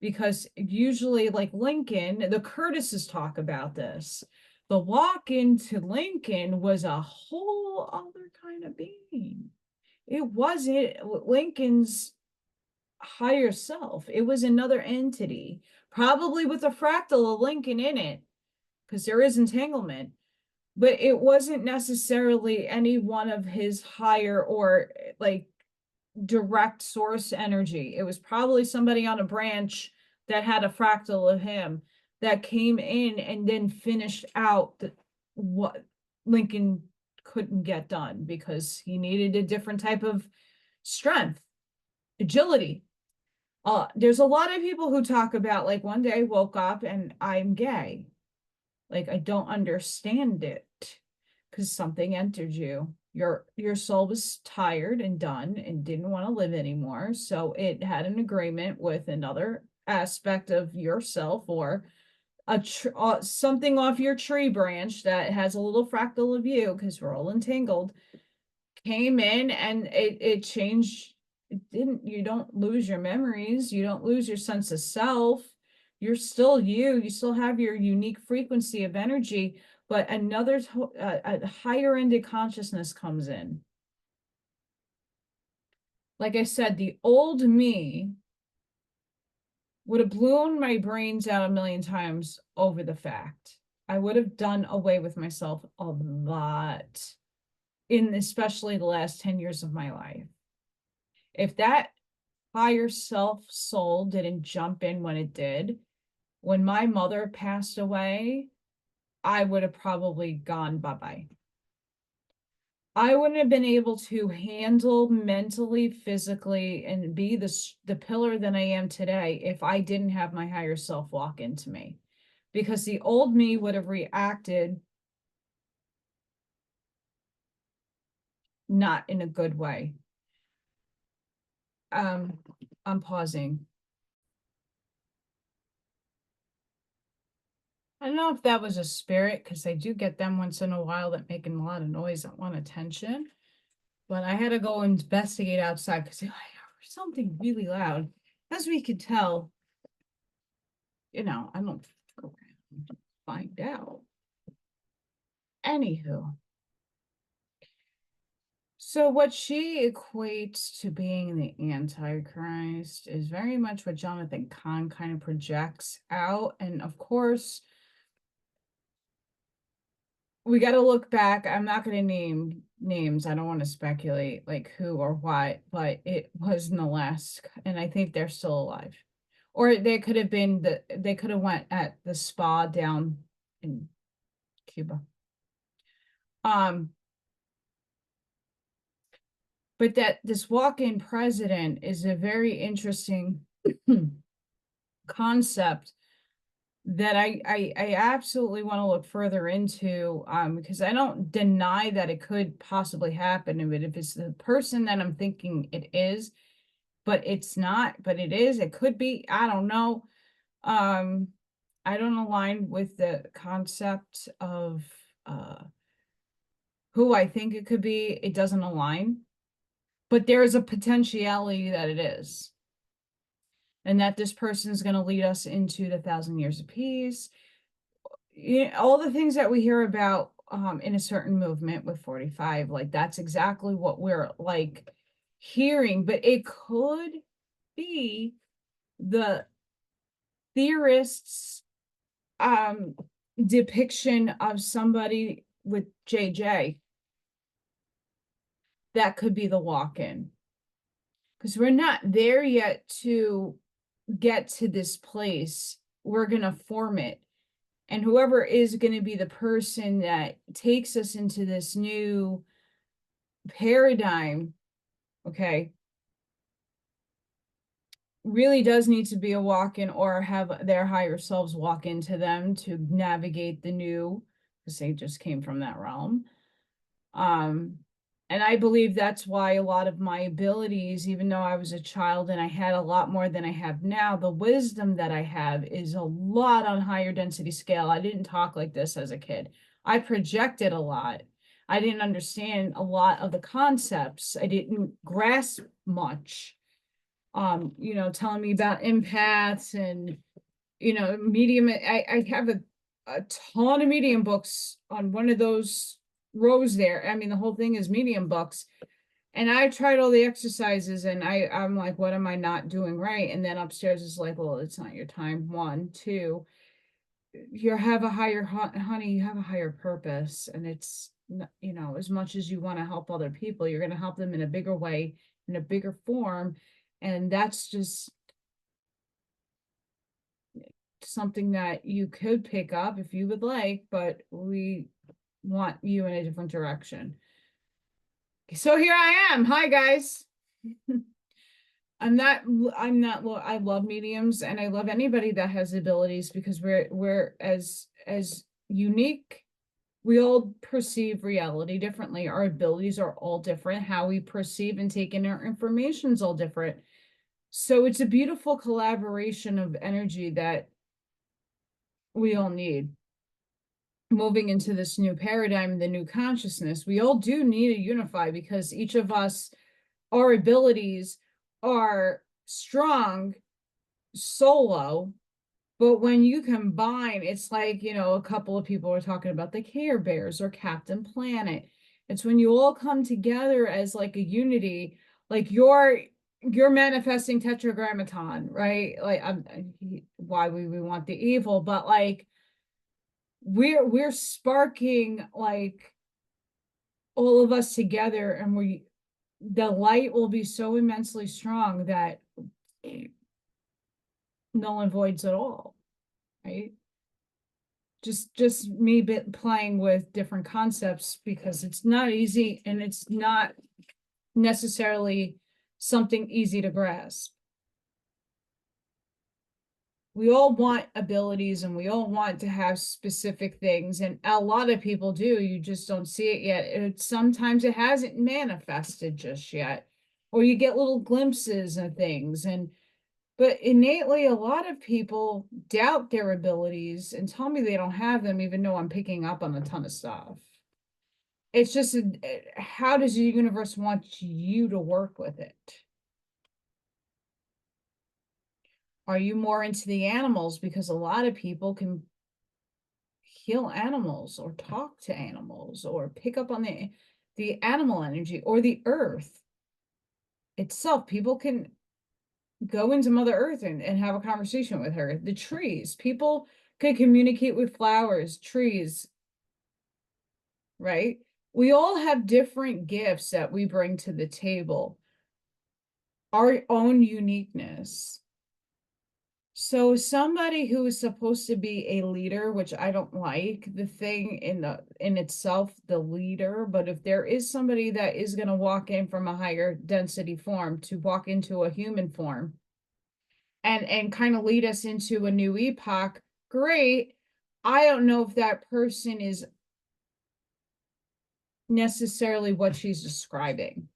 because usually, like Lincoln, the Curtises talk about this. The walk-in to Lincoln was a whole other kind of being. It wasn't Lincoln's higher self. It was another entity, probably with a fractal of Lincoln in it, because there is entanglement. But it wasn't necessarily any one of his higher or like direct source energy. It was probably somebody on a branch that had a fractal of him that came in and then finished out what Lincoln couldn't get done, because he needed a different type of strength, agility. There's a lot of people who talk about, like, one day I woke up and I'm gay. Like, I don't understand it, because something entered you. Your soul was tired and done and didn't want to live anymore. So it had an agreement with another aspect of yourself, or something off your tree branch that has a little fractal of you, because we're all entangled, came in and it changed. You don't lose your memories. You don't lose your sense of self. You're still you. You still have your unique frequency of energy, but another a higher ended consciousness comes in. Like I said, the old me would have blown my brains out a million times over the fact. I would have done away with myself a lot, in especially the last 10 years of my life. If that higher self soul didn't jump in when it did, when my mother passed away, I would have probably gone bye-bye. I wouldn't have been able to handle mentally, physically, and be the pillar that I am today if I didn't have my higher self walk into me, because the old me would have reacted not in a good way. I'm pausing. I don't know if that was a spirit, because I do get them once in a while that making a lot of noise that want attention. But I had to go investigate outside because I heard something really loud. As we could tell, I don't go around and find out. Anywho. So what she equates to being the Antichrist is very much what Jonathan Cahn kind of projects out. And of course, we got to look back. I'm not going to name names. I don't want to speculate like who or what, but it was in Alaska, and I think they're still alive. Or they could have went at the spa down in Cuba. But that this walk-in president is a very interesting concept that I absolutely want to look further into, because I don't deny that it could possibly happen. But if it's the person that I'm thinking it is, but it's not, but it is, it could be, I don't know. I don't align with the concept of who I think it could be. It doesn't align, but there is a potentiality that it is. And that this person is going to lead us into the 1,000 years of peace. All the things that we hear about in a certain movement with 45, like that's exactly what we're like hearing. But it could be the theorists' depiction of somebody with JJ. That could be the walk-in, because we're not there yet to get to this place. We're going to form it. And whoever is going to be the person that takes us into this new paradigm, okay, really does need to be a walk-in, or have their higher selves walk into them to navigate the new, because they just came from that realm. And I believe that's why a lot of my abilities, even though I was a child and I had a lot more than I have now, the wisdom that I have is a lot on higher density scale. I didn't talk like this as a kid. I projected a lot. I didn't understand a lot of the concepts. I didn't grasp much. Telling me about empaths and, medium. I have a ton of medium books on one of those rows there. I mean, the whole thing is medium books. And I tried all the exercises and I'm like, what am I not doing right? And then upstairs is like, well, it's not your time. One, two, you have a higher, honey, you have a higher purpose. And it's, as much as you want to help other people, you're going to help them in a bigger way, in a bigger form. And that's just something that you could pick up if you would like, but we want you in a different direction. So here I am. Hi, guys. I love mediums and I love anybody that has abilities, because we're as unique. We all perceive reality differently. Our abilities are all different. How we perceive and take in our information is all different. So it's a beautiful collaboration of energy that we all need. Moving into this new paradigm, the new consciousness, we all do need to unify, because each of us, our abilities are strong solo, but when you combine, it's like, a couple of people are talking about the Care Bears or Captain Planet. It's when you all come together as like a unity, like you're manifesting tetragrammaton, right? Like why we want the evil, but like we're sparking like all of us together, and the light will be so immensely strong that null and voids at all, right? Just me playing with different concepts, because it's not easy and it's not necessarily something easy to grasp. We all want abilities and we all want to have specific things, and a lot of people do. You just don't see it yet. Sometimes it hasn't manifested just yet, or you get little glimpses of things. But innately, a lot of people doubt their abilities and tell me they don't have them, even though I'm picking up on a ton of stuff. It's just, how does the universe want you to work with it? Are you more into the animals? Because a lot of people can heal animals or talk to animals or pick up on the animal energy, or the earth itself. People can go into Mother Earth and have a conversation with her. The trees, people can communicate with flowers, trees, right? We all have different gifts that we bring to the table, our own uniqueness. So somebody who is supposed to be a leader, which I don't like the thing in itself, the leader, but if there is somebody that is going to walk in from a higher density form to walk into a human form and kind of lead us into a new epoch, great. I don't know if that person is necessarily what she's describing.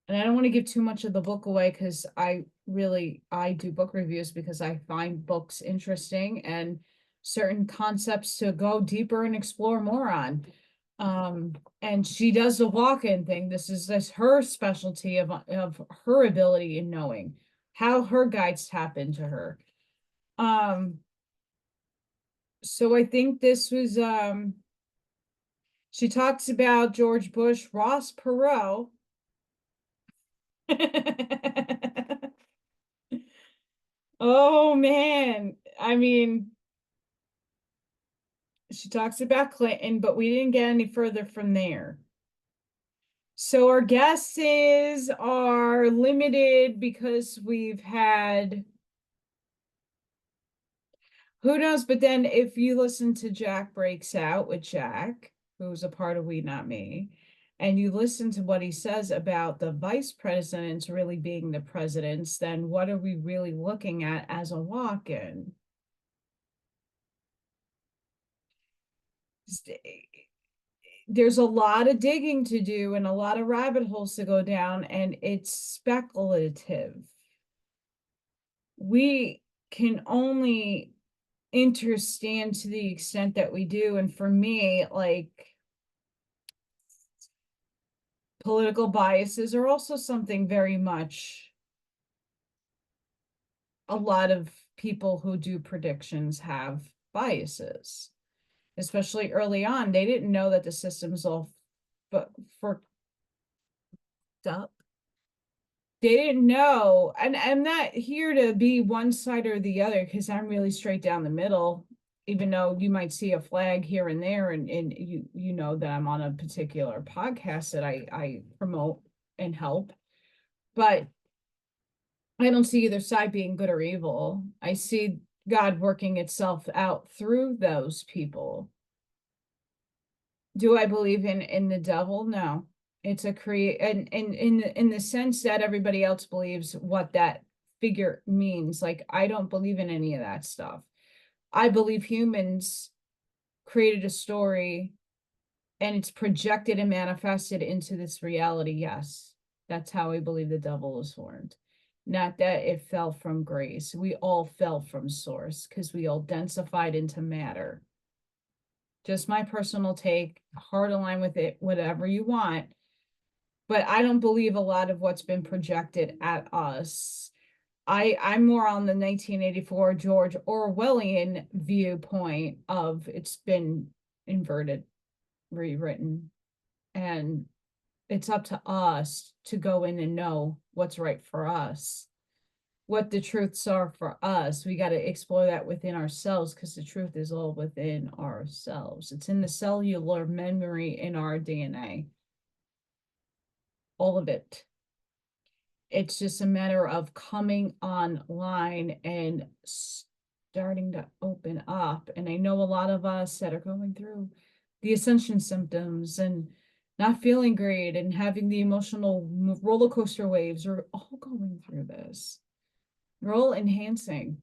And I don't want to give too much of the book away, because I do book reviews because I find books interesting and certain concepts to go deeper and explore more on. And she does the walk-in thing. This is her specialty of her ability in knowing how her guides tap into her. So I think this was, she talks about George Bush, Ross Perot. Oh man, I mean, she talks about Clinton, but we didn't get any further from there. So our guesses are limited because we've had, Who knows? But then if you listen to Jack Breaks Out with Jack, who's a part of WeNotMe, and you listen to what he says about the vice presidents really being the presidents, then what are we really looking at as a walk-in? There's a lot of digging to do and a lot of rabbit holes to go down, and it's speculative. We can only understand to the extent that we do. And for me, like, political biases are also something very much a lot of people who do predictions have biases, especially early on. They didn't know that the system's all for up. They didn't know, and I'm not here to be one side or the other because I'm really straight down the middle, even though you might see a flag here and there, and you know that I'm on a particular podcast that I promote and help, but I don't see either side being good or evil. I see God working itself out through those people. Do I believe in the devil? No. It's a and in the sense that everybody else believes what that figure means. Like, I don't believe in any of that stuff. I believe humans created a story and it's projected and manifested into this reality. Yes, that's how I believe the devil is formed. Not that it fell from grace. We all fell from source because we all densified into matter. Just my personal take, hard align with it, whatever you want. But I don't believe a lot of what's been projected at us. I'm more on the 1984 George Orwellian viewpoint of it's been inverted, rewritten, and it's up to us to go in and know what's right for us, what the truths are for us. We got to explore that within ourselves because the truth is all within ourselves. It's in the cellular memory in our DNA. All of it. It's just a matter of coming online and starting to open up. And I know a lot of us that are going through the ascension symptoms and not feeling great and having the emotional roller coaster waves are all going through this. We're all enhancing.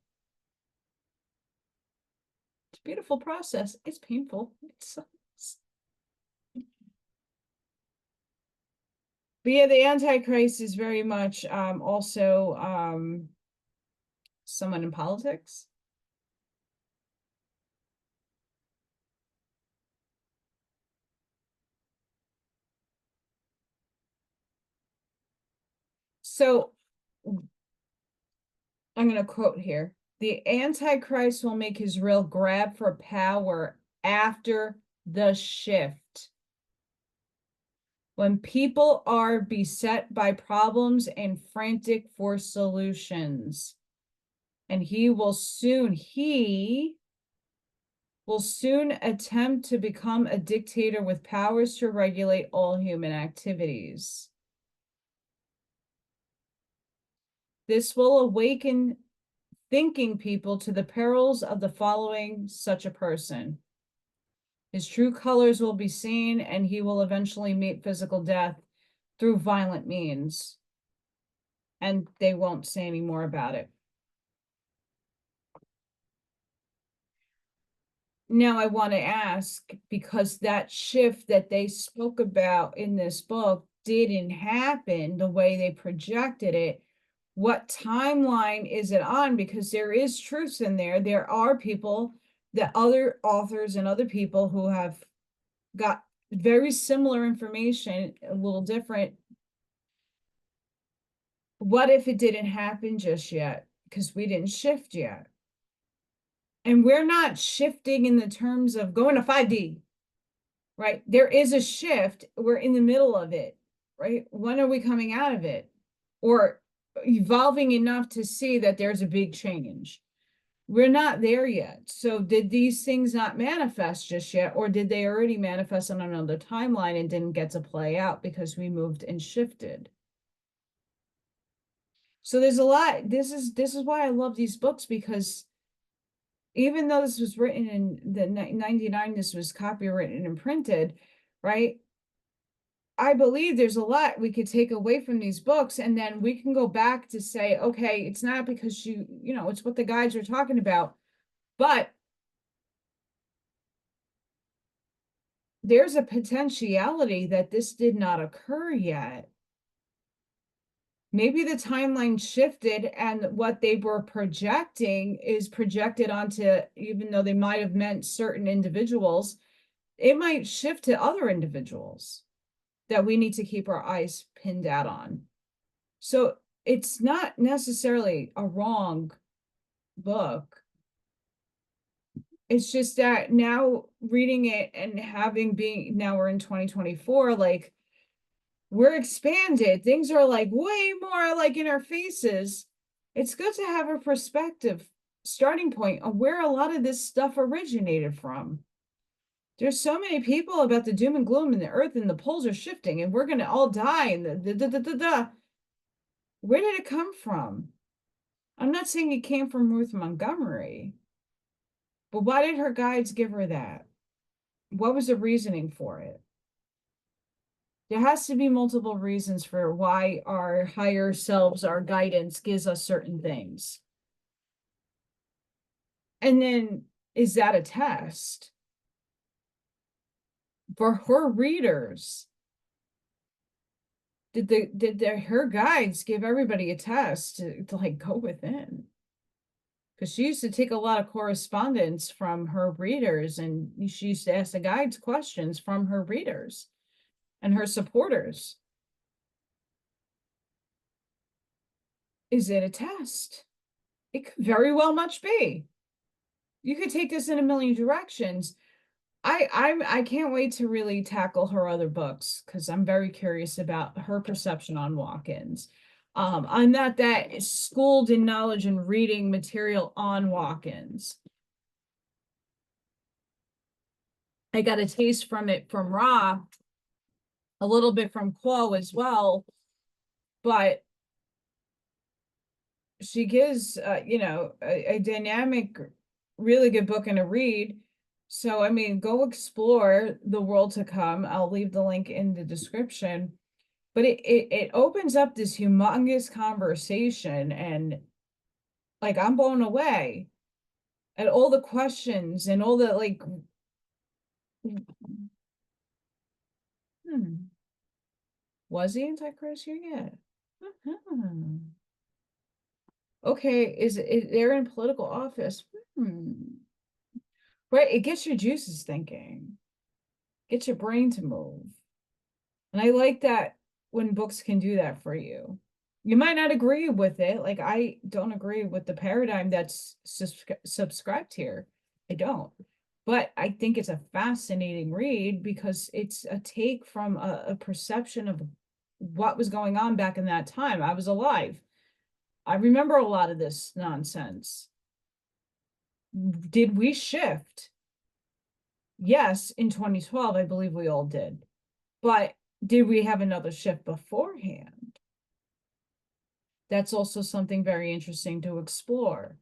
It's a beautiful process. It's painful. It sucks. But yeah, the Antichrist is very much also someone in politics. So I'm going to quote here. The Antichrist will make his real grab for power after the shift. When people are beset by problems and frantic for solutions. And he will soon attempt to become a dictator with powers to regulate all human activities. This will awaken thinking people to the perils of the following such a person. His true colors will be seen, and he will eventually meet physical death through violent means. And they won't say any more about it. Now I want to ask, because that shift that they spoke about in this book didn't happen the way they projected it, what timeline is it on? Because there is truths in there. There are people, that other authors and other people who have got very similar information, a little different. What if it didn't happen just yet? Because we didn't shift yet. And we're not shifting in the terms of going to 5D, right? There is a shift. We're in the middle of it, right? When are we coming out of it? Or evolving enough to see that there's a big change? We're not there yet. So did these things not manifest just yet? Or did they already manifest on another timeline and didn't get to play out because we moved and shifted? So there's a lot. This is why I love these books, because even though this was written in the 99, this was copywritten and printed, right? I believe there's a lot we could take away from these books, and then we can go back to say, okay, it's not because it's what the guides are talking about, but there's a potentiality that this did not occur yet. Maybe the timeline shifted and what they were projecting is projected onto, even though they might have meant certain individuals, it might shift to other individuals that we need to keep our eyes pinned out on. So it's not necessarily a wrong book. It's just that now reading it and now we're in 2024, like, we're expanded. Things are like way more like in our faces. It's good to have a perspective starting point on where a lot of this stuff originated from. There's so many people about the doom and gloom in the earth, and the poles are shifting and we're going to all die, and where did it come from? I'm not saying it came from Ruth Montgomery, but why did her guides give her that? What was the reasoning for it? There has to be multiple reasons for why our higher selves, our guidance gives us certain things. And then, is that a test for her readers? Did her guides give everybody a test to like go within? Because she used to take a lot of correspondence from her readers, and she used to ask the guides questions from her readers and her supporters. Is it a test? It could very well much be. You could take this in a million directions. I can't wait to really tackle her other books, because I'm very curious about her perception on walk-ins. I'm not that schooled in knowledge and reading material on walk-ins. I got a taste from it from Ra, a little bit from Quo as well, but she gives a dynamic, really good book and a read. So I mean, go explore the world to come. I'll leave the link in the description, but it opens up this humongous conversation, and like, I'm blown away at all the questions and all the like, was he Antichrist here yet? Okay, they're in political office? Right, it gets your juices thinking, gets your brain to move. And I like that when books can do that for you. You might not agree with it. Like, I don't agree with the paradigm that's subscribed here. I don't. But I think it's a fascinating read, because it's a take from a perception of what was going on back in that time. I was alive. I remember a lot of this nonsense. Did we shift? Yes, in 2012, I believe we all did. But did we have another shift beforehand? That's also something very interesting to explore.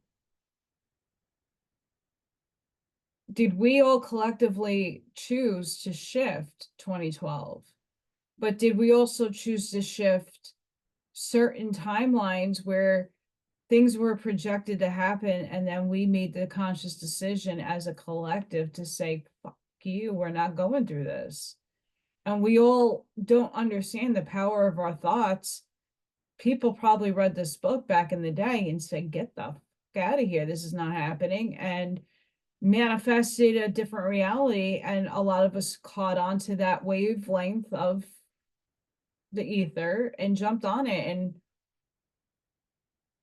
Did we all collectively choose to shift 2012? But did we also choose to shift certain timelines where things were projected to happen, and then we made the conscious decision as a collective to say, fuck you, we're not going through this? And we all don't understand the power of our thoughts. People probably read this book back in the day and said, get the fuck out of here, this is not happening, and manifested a different reality. And a lot of us caught on to that wavelength of the ether and jumped on it, and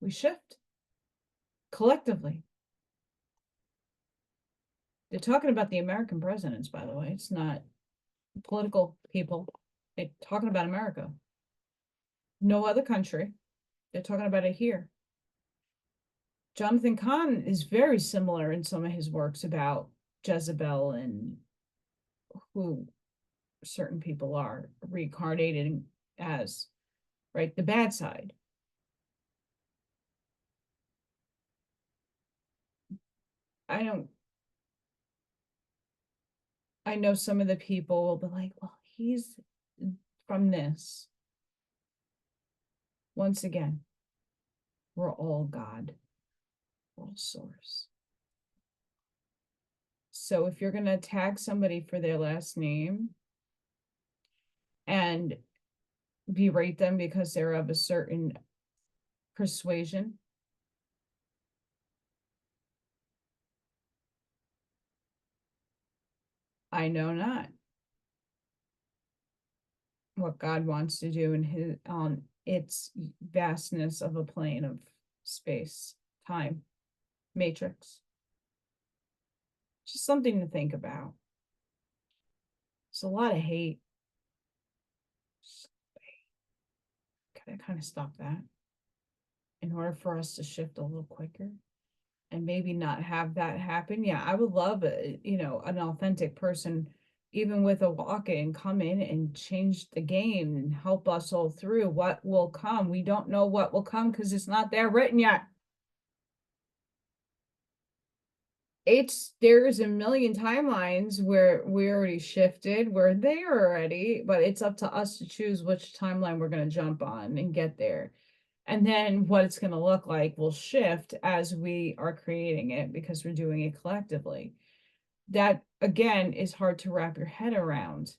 we shift collectively. They're talking about the American presidents, by the way. It's not political people. They're talking about America. No other country. They're talking about it here. Jonathan Cahn is very similar in some of his works about Jezebel and who certain people are reincarnated as, right? The bad side. I know some of the people will be like, well, he's from this. Once again, we're all God, we're all source. So if you're going to tag somebody for their last name and berate them because they're of a certain persuasion, I know not what God wants to do in his its vastness of a plane of space, time, matrix. Just something to think about. It's a lot of hate. Can I kind of stop that in order for us to shift a little quicker and maybe not have that happen? Yeah, I would love an authentic person, even with a walk-in, come in and change the game and help us all through what will come. We don't know what will come because it's not there written yet. There's a million timelines where we already shifted, we're there already, but it's up to us to choose which timeline we're going to jump on and get there. And then what it's going to look like will shift as we are creating it because we're doing it collectively. That, again, is hard to wrap your head around.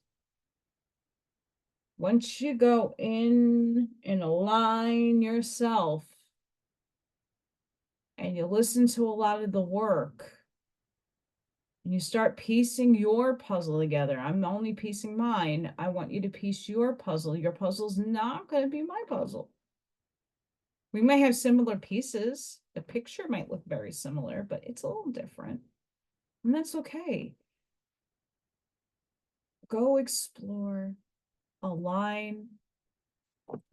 Once you go in and align yourself and you listen to a lot of the work, and you start piecing your puzzle together. I'm only piecing mine. I want you to piece your puzzle. Your puzzle's not going to be my puzzle. We may have similar pieces. The picture might look very similar, but it's a little different. And that's okay. Go explore, align,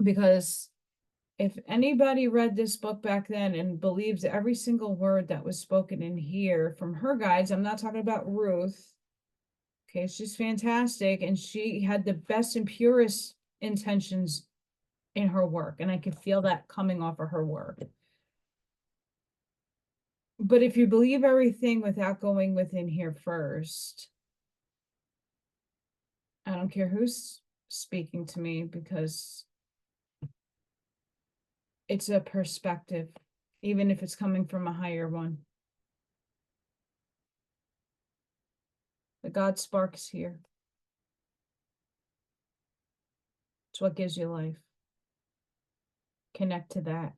because if anybody read this book back then and believes every single word that was spoken in here from her guides, I'm not talking about Ruth. Okay, she's fantastic, and she had the best and purest intentions in her work, and I could feel that coming off of her work. But if you believe everything without going within here first, I don't care who's speaking to me, because it's a perspective, even if it's coming from a higher one. The God spark is here. It's what gives you life. Connect to that.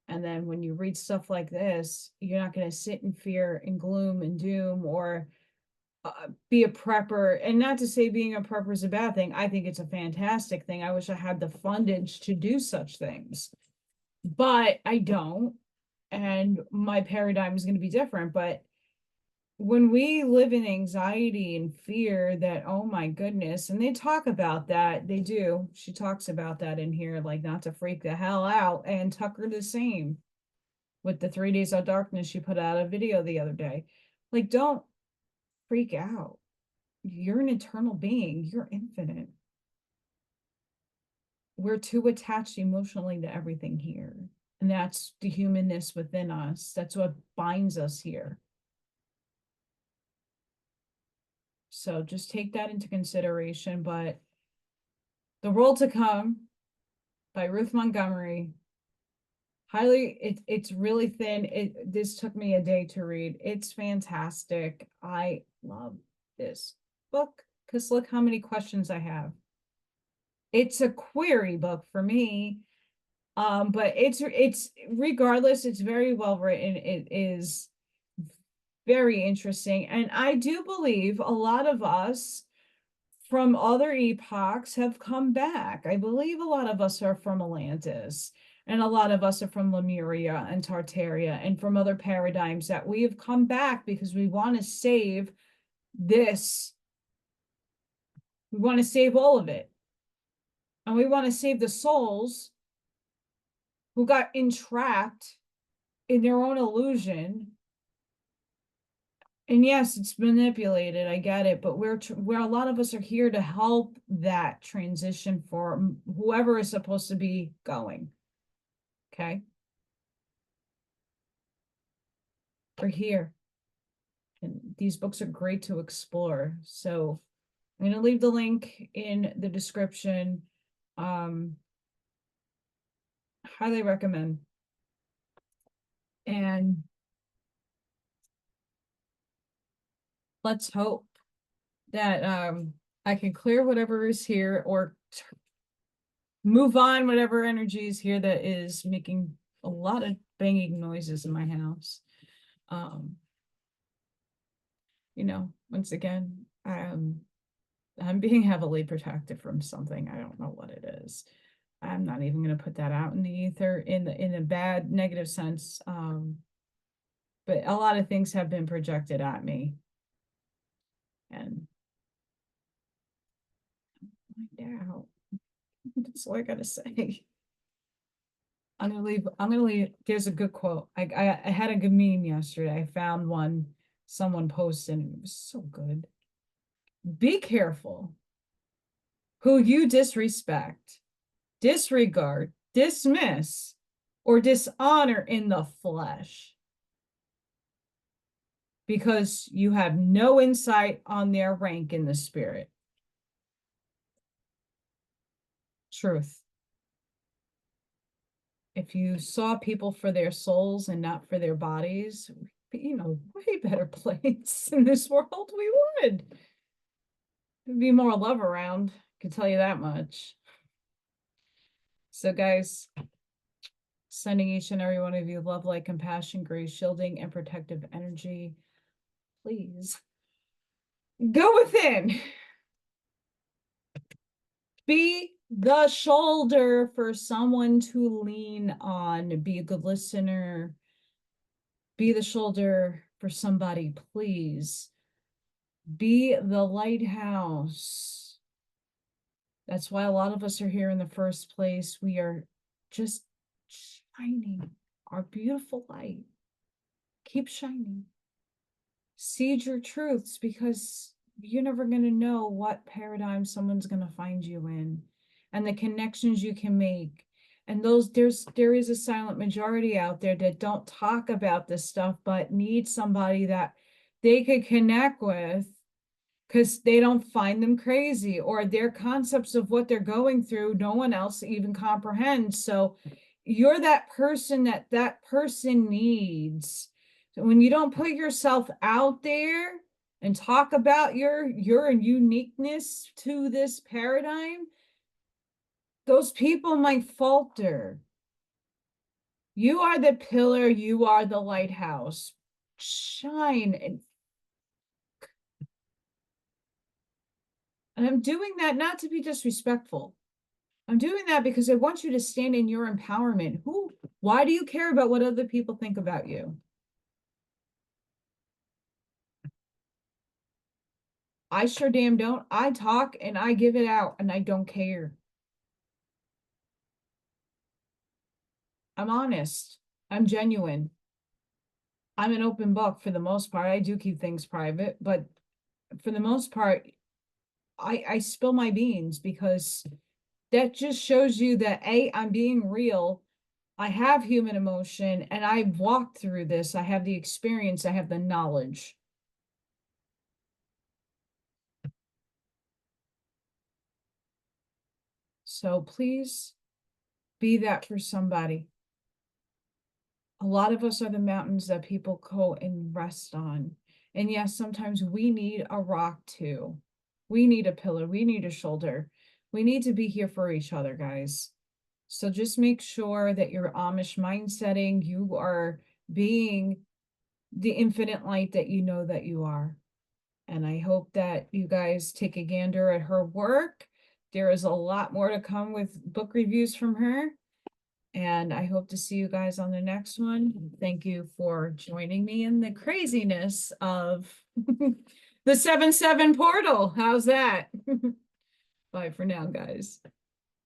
And then when you read stuff like this, you're not going to sit in fear and gloom and doom, or be a prepper. And not to say being a prepper is a bad thing. I think it's a fantastic thing. I wish I had the fundage to do such things, but I don't. And my paradigm is going to be different. But when we live in anxiety and fear that, oh my goodness, and they talk about that, they do. She talks about that in here, like not to freak the hell out. And Tucker the same with the 3 Days of Darkness. She put out a video the other day. Like, don't freak out. You're an eternal being. You're infinite. We're too attached emotionally to everything here. And that's the humanness within us. That's what binds us here. So just take that into consideration. But The World to Come by Ruth Montgomery, it's really thin. This took me a day to read. It's fantastic. I love this book because look how many questions I have. It's a query book for me. But it's regardless, it's very well written. It is very interesting. And I do believe a lot of us from other epochs have come back. I believe a lot of us are from Atlantis, and a lot of us are from Lemuria and Tartaria, and from other paradigms that we have come back because we want to save this. We want to save all of it. And we want to save the souls who got entrapped in their own illusion. And yes, it's manipulated, I get it, but we're a lot of us are here to help that transition for whoever is supposed to be going. Okay. are here. And these books are great to explore. So I'm going to leave the link in the description. Highly recommend. And let's hope that I can clear whatever is here or move on whatever energy is here that is making a lot of banging noises in my house. You know, once again, I'm being heavily protected from something. I don't know what it is. I'm not even going to put that out in the ether in a bad negative sense. But a lot of things have been projected at me. And find out. That's all I gotta say. I'm gonna leave. There's a good quote. I had a good meme yesterday. I found one someone posted and it was so good. Be careful who you disrespect, disregard, dismiss, or dishonor in the flesh, because you have no insight on their rank in the spirit. Truth. If you saw people for their souls and not for their bodies, you know, way better place in this world, we would. There'd be more love around, I can tell you that much. So guys, sending each and every one of you love, light, compassion, grace, shielding, and protective energy. Please go within. Be the shoulder for someone to lean on. Be a good listener. Be the shoulder for somebody, please. Be the lighthouse. That's why a lot of us are here in the first place. We are just shining our beautiful light. Keep shining. Seed your truths, because you're never going to know what paradigm someone's going to find you in and the connections you can make. And there is a silent majority out there that don't talk about this stuff, but need somebody that they could connect with, because they don't find them crazy, or their concepts of what they're going through, no one else even comprehends. So you're that person that person needs. So when you don't put yourself out there and talk about your uniqueness to this paradigm, those people might falter. You are the pillar, you are the lighthouse. Shine. And I'm doing that not to be disrespectful. I'm doing that because I want you to stand in your empowerment. Why do you care about what other people think about you? I sure damn don't. I talk and I give it out and I don't care. I'm honest. I'm genuine. I'm an open book for the most part. I do keep things private, but for the most part, I spill my beans, because that just shows you that I'm being real. I have human emotion and I've walked through this. I have the experience. I have the knowledge. So please be that for somebody. A lot of us are the mountains that people go and rest on. And yes, sometimes we need a rock too. We need a pillar. We need a shoulder. We need to be here for each other, guys. So just make sure that your Amish mindsetting, you are being the infinite light that you know that you are. And I hope that you guys take a gander at her work. There is a lot more to come with book reviews from her. And I hope to see you guys on the next one. Thank you for joining me in the craziness of the 7-7 portal. How's that? Bye for now, guys.